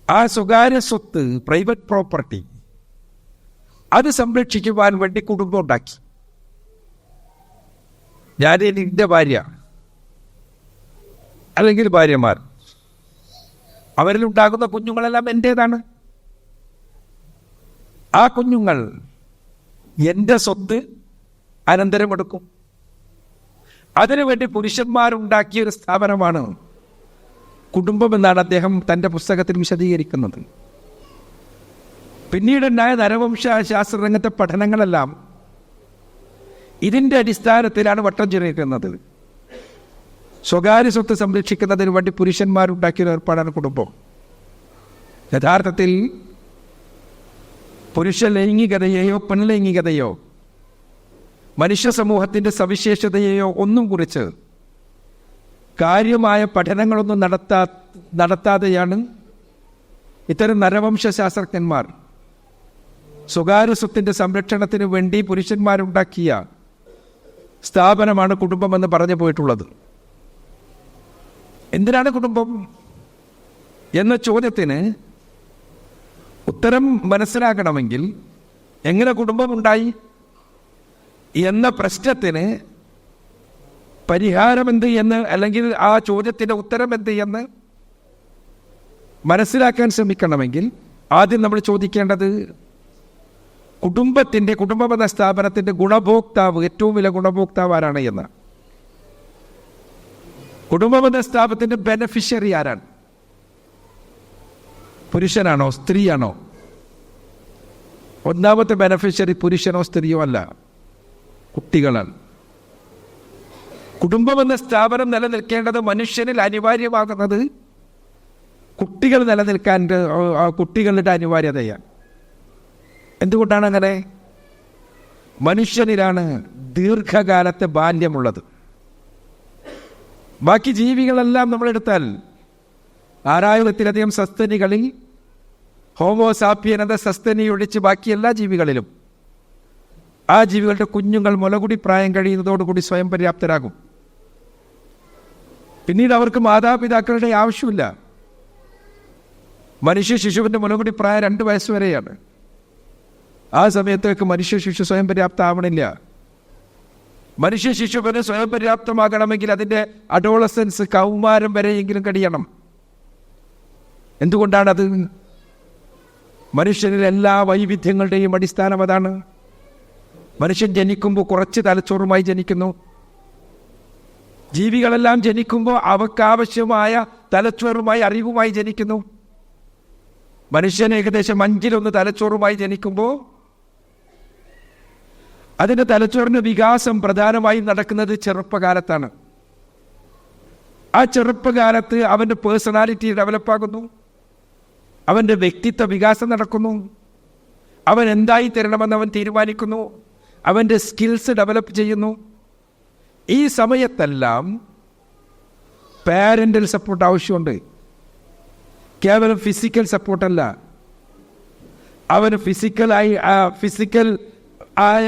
ആ സ്വകാര്യ സ്വത്ത്, പ്രൈവറ്റ് പ്രോപ്പർട്ടി, അത് സംരക്ഷിക്കുവാൻ വേണ്ടി കുടുംബം ഉണ്ടാക്കി. ഞാൻ എൻ്റെ ഭാര്യ അല്ലെങ്കിൽ ഭാര്യമാർ, അവരിലുണ്ടാകുന്ന കുഞ്ഞുങ്ങളെല്ലാം എൻ്റേതാണ്. ആ കുഞ്ഞുങ്ങൾ എൻ്റെ സ്വത്ത് അനന്തരമെടുക്കും. അതിനുവേണ്ടി പുരുഷന്മാരുണ്ടാക്കിയ ഒരു സ്ഥാപനമാണ് കുടുംബം എന്നാണ് അദ്ദേഹം തൻ്റെ പുസ്തകത്തിൽ വിശദീകരിക്കുന്നത്. പിന്നീടുണ്ടായ നരവംശ ശാസ്ത്രരംഗത്തെ പഠനങ്ങളെല്ലാം ഇതിൻ്റെ അടിസ്ഥാനത്തിലാണ് വട്ടം ചിറക്കുന്നത്. സ്വകാര്യ സ്വത്ത് സംരക്ഷിക്കുന്നതിന് വേണ്ടി പുരുഷന്മാരുണ്ടാക്കിയ ഏർപ്പാടാണ് കുടുംബം. യഥാർത്ഥത്തിൽ പുരുഷ ലൈംഗികതയെയോ പെൺലൈംഗികതയോ മനുഷ്യ സമൂഹത്തിൻ്റെ സവിശേഷതയെയോ ഒന്നും കുറിച്ച് കാര്യമായ പഠനങ്ങളൊന്നും നടത്താതെയാണ് ഇത്തരം നരവംശ ശാസ്ത്രജ്ഞന്മാർ സ്വകാര്യ സ്വത്തിൻ്റെ സംരക്ഷണത്തിന് വേണ്ടി പുരുഷന്മാരുണ്ടാക്കിയ സ്ഥാപനമാണ് കുടുംബമെന്ന് പറഞ്ഞു പോയിട്ടുള്ളത്. എന്തിനാണ് കുടുംബം എന്ന ചോദ്യത്തിന് ഉത്തരം മനസ്സിലാക്കണമെങ്കിൽ എങ്ങനെ കുടുംബമുണ്ടായി എന്ന പ്രശ്നത്തിന് പരിഹാരം എന്ത് എന്ന്, അല്ലെങ്കിൽ ആ ചോദ്യത്തിൻ്റെ ഉത്തരം എന്ത് എന്ന് മനസ്സിലാക്കാൻ ശ്രമിക്കണമെങ്കിൽ ആദ്യം നമ്മൾ ചോദിക്കേണ്ടത് കുടുംബമെന്ന സ്ഥാപനത്തിൻ്റെ ഗുണഭോക്താവ്, ഏറ്റവും വലിയ ഗുണഭോക്താവ് ആരാണ് എന്ന്. കുടുംബമെന്ന സ്ഥാപനത്തിൻ്റെ ബെനഫിഷ്യറി ആരാണ്? പുരുഷനാണോ സ്ത്രീയാണോ? ഒന്നാമത്തെ ബെനഫിഷ്യറി പുരുഷനോ സ്ത്രീയോ അല്ല, കുട്ടികളാണ്. കുടുംബമെന്ന സ്ഥാപനം നിലനിൽക്കേണ്ടത് മനുഷ്യനിൽ അനിവാര്യമാകുന്നത് കുട്ടികൾ നിലനിൽക്കാൻ കുട്ടികളുടെ അനിവാര്യതയാണ്. എന്തുകൊണ്ടാണ് അങ്ങനെ? മനുഷ്യനിലാണ് ദീർഘകാലത്തെ ബാല്യമുള്ളത്. ബാക്കി ജീവികളെല്ലാം നമ്മളെടുത്താൽ 6000-ത്തിലധികം സസ്തനികളിൽ ഹോമോസാപ്പിയൻ എന്ന സസ്തനി ഒഴിച്ച് ബാക്കി എല്ലാ ജീവികളിലും ആ ജീവികളുടെ കുഞ്ഞുങ്ങൾ മുലകുടി പ്രായം കഴിയുന്നതോടുകൂടി സ്വയം പര്യാപ്തരാകും. പിന്നീട് അവർക്ക് മാതാപിതാക്കളുടെ ആവശ്യമില്ല. മനുഷ്യ ശിശുവിൻ്റെ മുലകുടി പ്രായം 2 വയസ്സ് വരെയാണ്. ആ സമയത്തേക്ക് മനുഷ്യ ശിശു സ്വയം പര്യാപ്തമാവണില്ല. മനുഷ്യ ശിശുവിന് സ്വയം പര്യാപ്തമാകണമെങ്കിൽ അതിൻ്റെ അഡോളസൻസ്, കൗമാരം വരെയെങ്കിലും കഴിയണം. എന്തുകൊണ്ടാണത്? മനുഷ്യനിൽ എല്ലാ വൈവിധ്യങ്ങളുടെയും അടിസ്ഥാനം അതാണ്. മനുഷ്യൻ ജനിക്കുമ്പോൾ കുറച്ച് തലച്ചോറുമായി ജനിക്കുന്നു. ജീവികളെല്ലാം ജനിക്കുമ്പോൾ അവക്കാവശ്യമായ തലച്ചോറുമായി, അറിവുമായി ജനിക്കുന്നു. മനുഷ്യൻ ഏകദേശം 5/1 തലച്ചോറുമായി ജനിക്കുമ്പോൾ അതിൻ്റെ തലച്ചോറിൻ്റെ വികാസം പ്രധാനമായും നടക്കുന്നത് ചെറുപ്പകാലത്താണ്. ആ ചെറുപ്പകാലത്ത് അവൻ്റെ പേഴ്സണാലിറ്റി ഡെവലപ്പാകുന്നു, അവൻ്റെ വ്യക്തിത്വ വികാസം നടക്കുന്നു, അവൻ എന്തായി തരണമെന്ന് അവൻ തീരുമാനിക്കുന്നു, അവൻ്റെ സ്കിൽസ് ഡെവലപ്പ് ചെയ്യുന്നു. ഈ സമയത്തെല്ലാം പാരൻ്റൽ സപ്പോർട്ട് ആവശ്യമുണ്ട്. കേവലം ഫിസിക്കൽ സപ്പോർട്ടല്ല, അവന് ഫിസിക്കൽ ആയ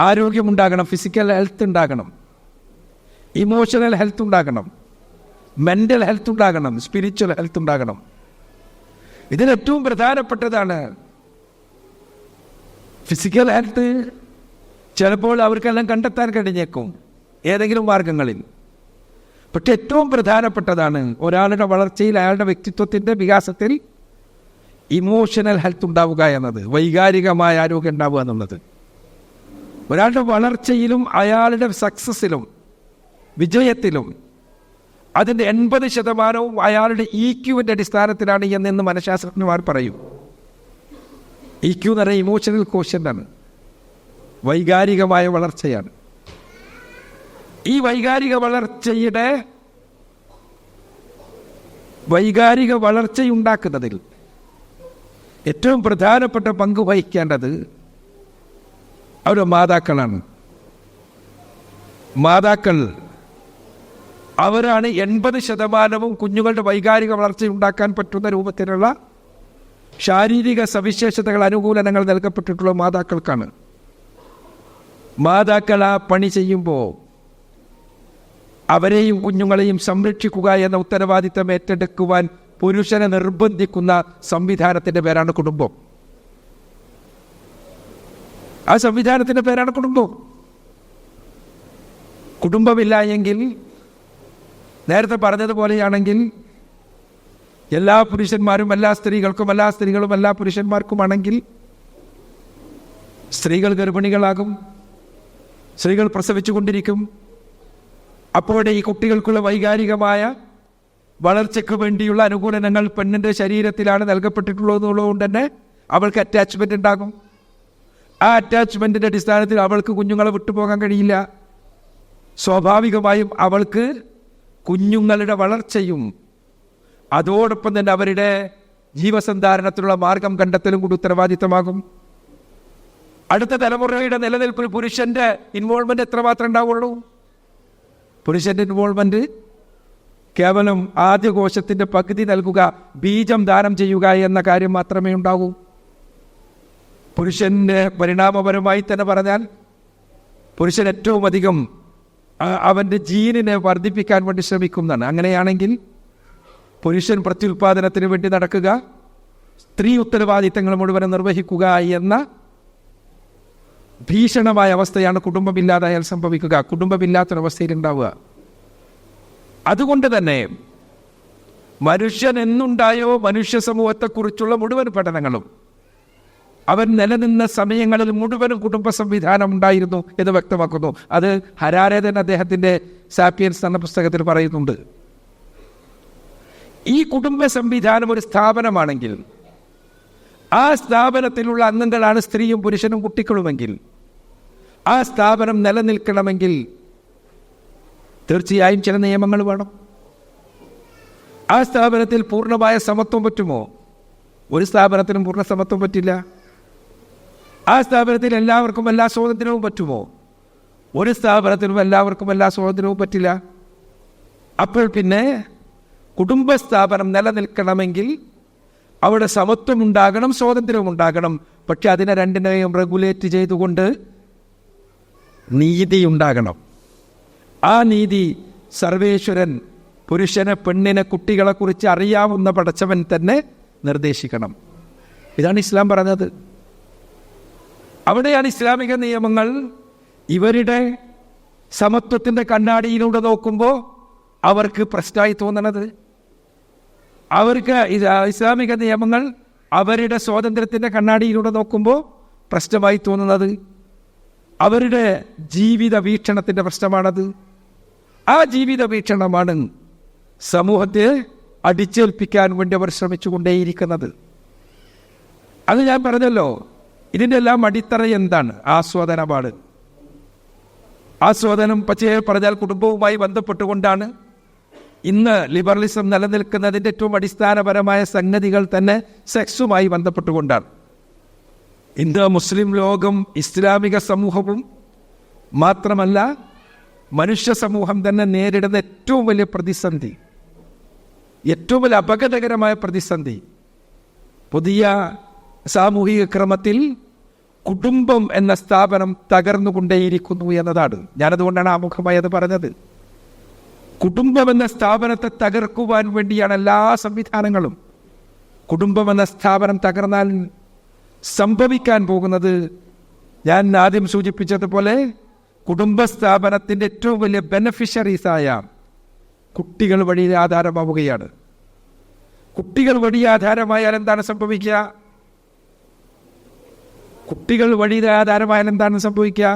ആരോഗ്യമുണ്ടാകണം, ഫിസിക്കൽ ഹെൽത്ത് ഉണ്ടാകണം, ഇമോഷണൽ ഹെൽത്ത് ഉണ്ടാകണം, മെൻ്റൽ ഹെൽത്ത് ഉണ്ടാകണം, സ്പിരിച്വൽ ഹെൽത്ത് ഉണ്ടാകണം. ഇതിലേറ്റവും പ്രധാനപ്പെട്ടതാണ് ഫിസിക്കൽ ഹെൽത്ത്. ചിലപ്പോൾ അവർക്കെല്ലാം കണ്ടെത്താൻ കഴിഞ്ഞേക്കും ഏതെങ്കിലും മാർഗങ്ങളിൽ. പക്ഷെ ഏറ്റവും പ്രധാനപ്പെട്ടതാണ് ഒരാളുടെ വളർച്ചയിൽ, അയാളുടെ വ്യക്തിത്വത്തിൻ്റെ വികാസത്തിൽ ഇമോഷണൽ ഹെൽത്ത് ഉണ്ടാവുക എന്നത്, വൈകാരികമായ ആരോഗ്യം ഉണ്ടാവുക എന്നുള്ളത്. ഒരാളുടെ വളർച്ചയിലും അയാളുടെ സക്സസ്സിലും വിജയത്തിലും അതിൻ്റെ 80% അയാളുടെ EQവിൻ്റെ അടിസ്ഥാനത്തിലാണ് എന്ന് മനഃശാസ്ത്രജ്ഞന്മാർ പറയും. EQ എന്ന് പറയുന്നത് ഇമോഷണൽ കോഷ്യൻ്റാണ്, വൈകാരികമായ വളർച്ചയാണ്. ഈ വൈകാരിക വളർച്ചയുണ്ടാക്കുന്നതിൽ ഏറ്റവും പ്രധാനപ്പെട്ട പങ്ക് വഹിക്കേണ്ടത് അവരുടെ മാതാക്കളാണ്. മാതാക്കൾ അവരാണ് 80% കുഞ്ഞുങ്ങളുടെ വൈകാരിക വളർച്ച ഉണ്ടാക്കാൻ പറ്റുന്ന രൂപത്തിലുള്ള ശാരീരിക സവിശേഷതകൾ, അനുകൂലനങ്ങൾ നൽകപ്പെട്ടിട്ടുള്ള മാതാക്കൾക്കാണ്. മാതാക്കൾ ആ പണി ചെയ്യുമ്പോൾ അവരെയും കുഞ്ഞുങ്ങളെയും സംരക്ഷിക്കുക എന്ന ഉത്തരവാദിത്തം ഏറ്റെടുക്കുവാൻ പുരുഷനെ നിർബന്ധിക്കുന്ന സംവിധാനത്തിൻ്റെ പേരാണ് കുടുംബം. ആ സംവിധാനത്തിൻ്റെ പേരാണ് കുടുംബം. കുടുംബമില്ല എങ്കിൽ, നേരത്തെ പറഞ്ഞതുപോലെയാണെങ്കിൽ, എല്ലാ പുരുഷന്മാരും എല്ലാ സ്ത്രീകൾക്കും, എല്ലാ സ്ത്രീകളും എല്ലാ പുരുഷന്മാർക്കുമാണെങ്കിൽ സ്ത്രീകൾ ഗർഭിണികളാകും, സ്ത്രീകൾ പ്രസവിച്ചു കൊണ്ടിരിക്കും. അപ്പോഴേ ഈ കുട്ടികൾക്കുള്ള വൈകാരികമായ വളർച്ചയ്ക്ക് വേണ്ടിയുള്ള അനുകൂലനങ്ങൾ പെണ്ണിൻ്റെ ശരീരത്തിലാണ് നൽകപ്പെട്ടിട്ടുള്ളതെന്നുള്ളതുകൊണ്ട് തന്നെ അവൾക്ക് അറ്റാച്ച്മെൻ്റ് ഉണ്ടാകും. ആ അറ്റാച്ച്മെൻറ്റിൻ്റെ അടിസ്ഥാനത്തിൽ അവൾക്ക് കുഞ്ഞുങ്ങളെ വിട്ടുപോകാൻ കഴിയില്ല. സ്വാഭാവികമായും അവൾക്ക് കുഞ്ഞുങ്ങളുടെ വളർച്ചയും അതോടൊപ്പം തന്നെ അവരുടെ ജീവസന്ധാരണത്തിനുള്ള മാർഗം കണ്ടെത്തലും കൂടി ഉത്തരവാദിത്തമാകും. അടുത്ത തലമുറയുടെ നിലനിൽപ്പിൽ പുരുഷൻ്റെ ഇൻവോൾവ്മെൻറ്റ് എത്രമാത്രം ഉണ്ടാവുള്ളൂ? പുരുഷൻ്റെ ഇൻവോൾവ്മെൻറ്റ് കേവലം ആദ്യ കോശത്തിൻ്റെ പകുതി നൽകുക, ബീജം ദാനം ചെയ്യുക എന്ന കാര്യം മാത്രമേ ഉണ്ടാകൂ. പുരുഷൻ്റെ പരിണാമപരമായി തന്നെ പറഞ്ഞാൽ പുരുഷൻ ഏറ്റവും അധികം അവൻ്റെ ജീനിനെ വർദ്ധിപ്പിക്കാൻ വേണ്ടി ശ്രമിക്കുന്നതാണ്. അങ്ങനെയാണെങ്കിൽ പുരുഷൻ പ്രത്യുൽപാദനത്തിന് വേണ്ടി നടക്കുക, സ്ത്രീ ഉത്തരവാദിത്തങ്ങൾ മുഴുവൻ നിർവഹിക്കുക എന്ന ഭീഷണമായ അവസ്ഥയാണ് കുടുംബമില്ലാതായാൽ സംഭവിക്കുക, കുടുംബമില്ലാത്തൊരവസ്ഥയിലുണ്ടാവുക. അതുകൊണ്ട് തന്നെ മനുഷ്യൻ എന്നുണ്ടായോ മനുഷ്യ സമൂഹത്തെക്കുറിച്ചുള്ള മുഴുവൻ പഠനങ്ങളും അവൻ നിലനിന്ന സമയങ്ങളിൽ മുഴുവനും കുടുംബ സംവിധാനം ഉണ്ടായിരുന്നു എന്ന് വ്യക്തമാക്കുന്നു. അത് ഹരാരെ തന്നെ അദ്ദേഹത്തിൻ്റെ സാപ്പിയൻസ് എന്ന പുസ്തകത്തിൽ പറയുന്നുണ്ട്. ഈ കുടുംബ സംവിധാനം ഒരു സ്ഥാപനമാണെങ്കിൽ ആ സ്ഥാപനത്തിലുള്ള അംഗങ്ങളാണ് സ്ത്രീയും പുരുഷനും കുട്ടികളുമെങ്കിൽ ആ സ്ഥാപനം നിലനിൽക്കണമെങ്കിൽ തീർച്ചയായും ചില നിയമങ്ങൾ വേണം. ആ സ്ഥാപനത്തിൽ പൂർണ്ണമായ സമത്വം പറ്റുമോ? ഒരു സ്ഥാപനത്തിനും പൂർണ്ണ സമത്വം പറ്റില്ല. ആ സ്ഥാപനത്തിൽ എല്ലാവർക്കും എല്ലാ സ്വാതന്ത്ര്യവും പറ്റുമോ? ഒരു സ്ഥാപനത്തിനും എല്ലാവർക്കും എല്ലാ സ്വാതന്ത്ര്യവും പറ്റില്ല. അപ്പോൾ പിന്നെ കുടുംബ സ്ഥാപനം നിലനിൽക്കണമെങ്കിൽ അവിടെ സമത്വം ഉണ്ടാകണം, സ്വാതന്ത്ര്യവും ഉണ്ടാകണം. പക്ഷെ അതിനെ രണ്ടിനെയും റെഗുലേറ്റ് ചെയ്തുകൊണ്ട് നീതി ഉണ്ടാകണം. ആ നീതി സർവേശ്വരൻ പുരുഷനെ, പെണ്ണിനെ, കുട്ടികളെക്കുറിച്ച് അറിയാവുന്ന പടച്ചവൻ തന്നെ നിർദ്ദേശിക്കണം. ഇതാണ് ഇസ്ലാം പറഞ്ഞത്. അവിടെയാണ് ഇസ്ലാമിക നിയമങ്ങൾ ഇവരുടെ സമത്വത്തിൻ്റെ കണ്ണാടിയിലൂടെ നോക്കുമ്പോൾ അവർക്ക് പ്രശ്നമായി തോന്നണത്. അവർക്ക് ഇസ്ലാമിക നിയമങ്ങൾ അവരുടെ സ്വാതന്ത്ര്യത്തിൻ്റെ കണ്ണാടിയിലൂടെ നോക്കുമ്പോൾ പ്രശ്നമായി തോന്നുന്നത് അവരുടെ ജീവിത വീക്ഷണത്തിൻ്റെ പ്രശ്നമാണത്. ആ ജീവിത വീക്ഷണമാണ് സമൂഹത്തെ അടിച്ചേൽപ്പിക്കാൻ വേണ്ടി അവർ ശ്രമിച്ചുകൊണ്ടേയിരിക്കുന്നത്. അത് ഞാൻ പറഞ്ഞല്ലോ. ഇതിൻ്റെ എല്ലാം അടിത്തറ എന്താണ്? ആസ്വാദനമാണ്. ആസ്വാദനം പക്ഷേ പറഞ്ഞാൽ കുടുംബവുമായി ബന്ധപ്പെട്ടുകൊണ്ടാണ്. ഇന്ന് ലിബറലിസം നിലനിൽക്കുന്നതിൻ്റെ ഏറ്റവും അടിസ്ഥാനപരമായ സംഗതികൾ തന്നെ സെക്സുമായി ബന്ധപ്പെട്ടുകൊണ്ടാണ്. ഇന്ന് മുസ്ലിം ലോകം, ഇസ്ലാമിക സമൂഹവും മാത്രമല്ല മനുഷ്യ സമൂഹം തന്നെ നേരിടുന്ന ഏറ്റവും വലിയ പ്രതിസന്ധി, ഏറ്റവും വലിയ അപകടകരമായ പ്രതിസന്ധി പുതിയ സാമൂഹിക ക്രമത്തിൽ കുടുംബം എന്ന സ്ഥാപനം തകർന്നുകൊണ്ടേയിരിക്കുന്നു എന്നതാണ്. ഞാനതുകൊണ്ടാണ് ആമുഖമായി അത് പറഞ്ഞത്. കുടുംബം എന്ന സ്ഥാപനത്തെ തകർക്കുവാൻ വേണ്ടിയാണ് എല്ലാ സംവിധാനങ്ങളും. കുടുംബം എന്ന സ്ഥാപനം തകർന്നാൽ സംഭവിക്കാൻ പോകുന്നത് ഞാൻ ആദ്യം സൂചിപ്പിച്ചതുപോലെ കുടുംബ സ്ഥാപനത്തിൻ്റെ ഏറ്റവും വലിയ ബെനഫിഷ്യറീസായ കുട്ടികൾ വഴി ആധാരമാവുകയാണ്. കുട്ടികൾ വഴി ആധാരമായാൽ എന്താണ് സംഭവിക്കുക? കുട്ടികൾ വഴി ആധാരമായാൽ എന്താണ് സംഭവിക്കുക?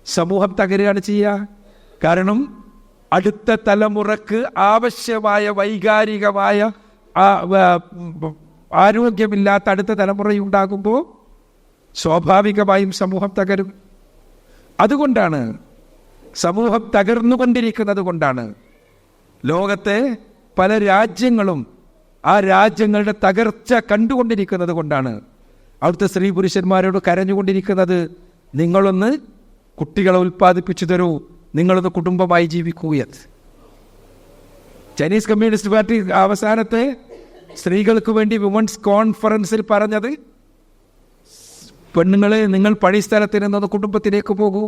സമൂഹം തകരുകയാണ് ചെയ്യുക. കാരണം അടുത്ത തലമുറക്ക് ആവശ്യമായ വൈകാരികമായ ആരോഗ്യമില്ലാത്ത അടുത്ത തലമുറയുണ്ടാകുമ്പോൾ സ്വാഭാവികമായും സമൂഹം തകരും. അതുകൊണ്ടാണ് സമൂഹം തകർന്നുകൊണ്ടിരിക്കുന്നത് കൊണ്ടാണ് ലോകത്തെ പല രാജ്യങ്ങളും ആ രാജ്യങ്ങളുടെ തകർച്ച കണ്ടുകൊണ്ടിരിക്കുന്നത് കൊണ്ടാണ് അവിടുത്തെ സ്ത്രീ പുരുഷന്മാരോട് കരഞ്ഞുകൊണ്ടിരിക്കുന്നത്, നിങ്ങളൊന്ന് കുട്ടികളെ ഉൽപ്പാദിപ്പിച്ചു തരൂ, നിങ്ങളൊന്ന് കുടുംബമായി ജീവിക്കുകയത്. ചൈനീസ് കമ്മ്യൂണിസ്റ്റ് പാർട്ടി അവസാനത്തെ സ്ത്രീകൾക്ക് വേണ്ടി വിമൻസ് കോൺഫറൻസിൽ പറഞ്ഞത്, പെണ്ണുങ്ങളെ നിങ്ങൾ പണിസ്ഥലത്തിൽ നിന്നൊന്ന് കുടുംബത്തിലേക്ക് പോകൂ,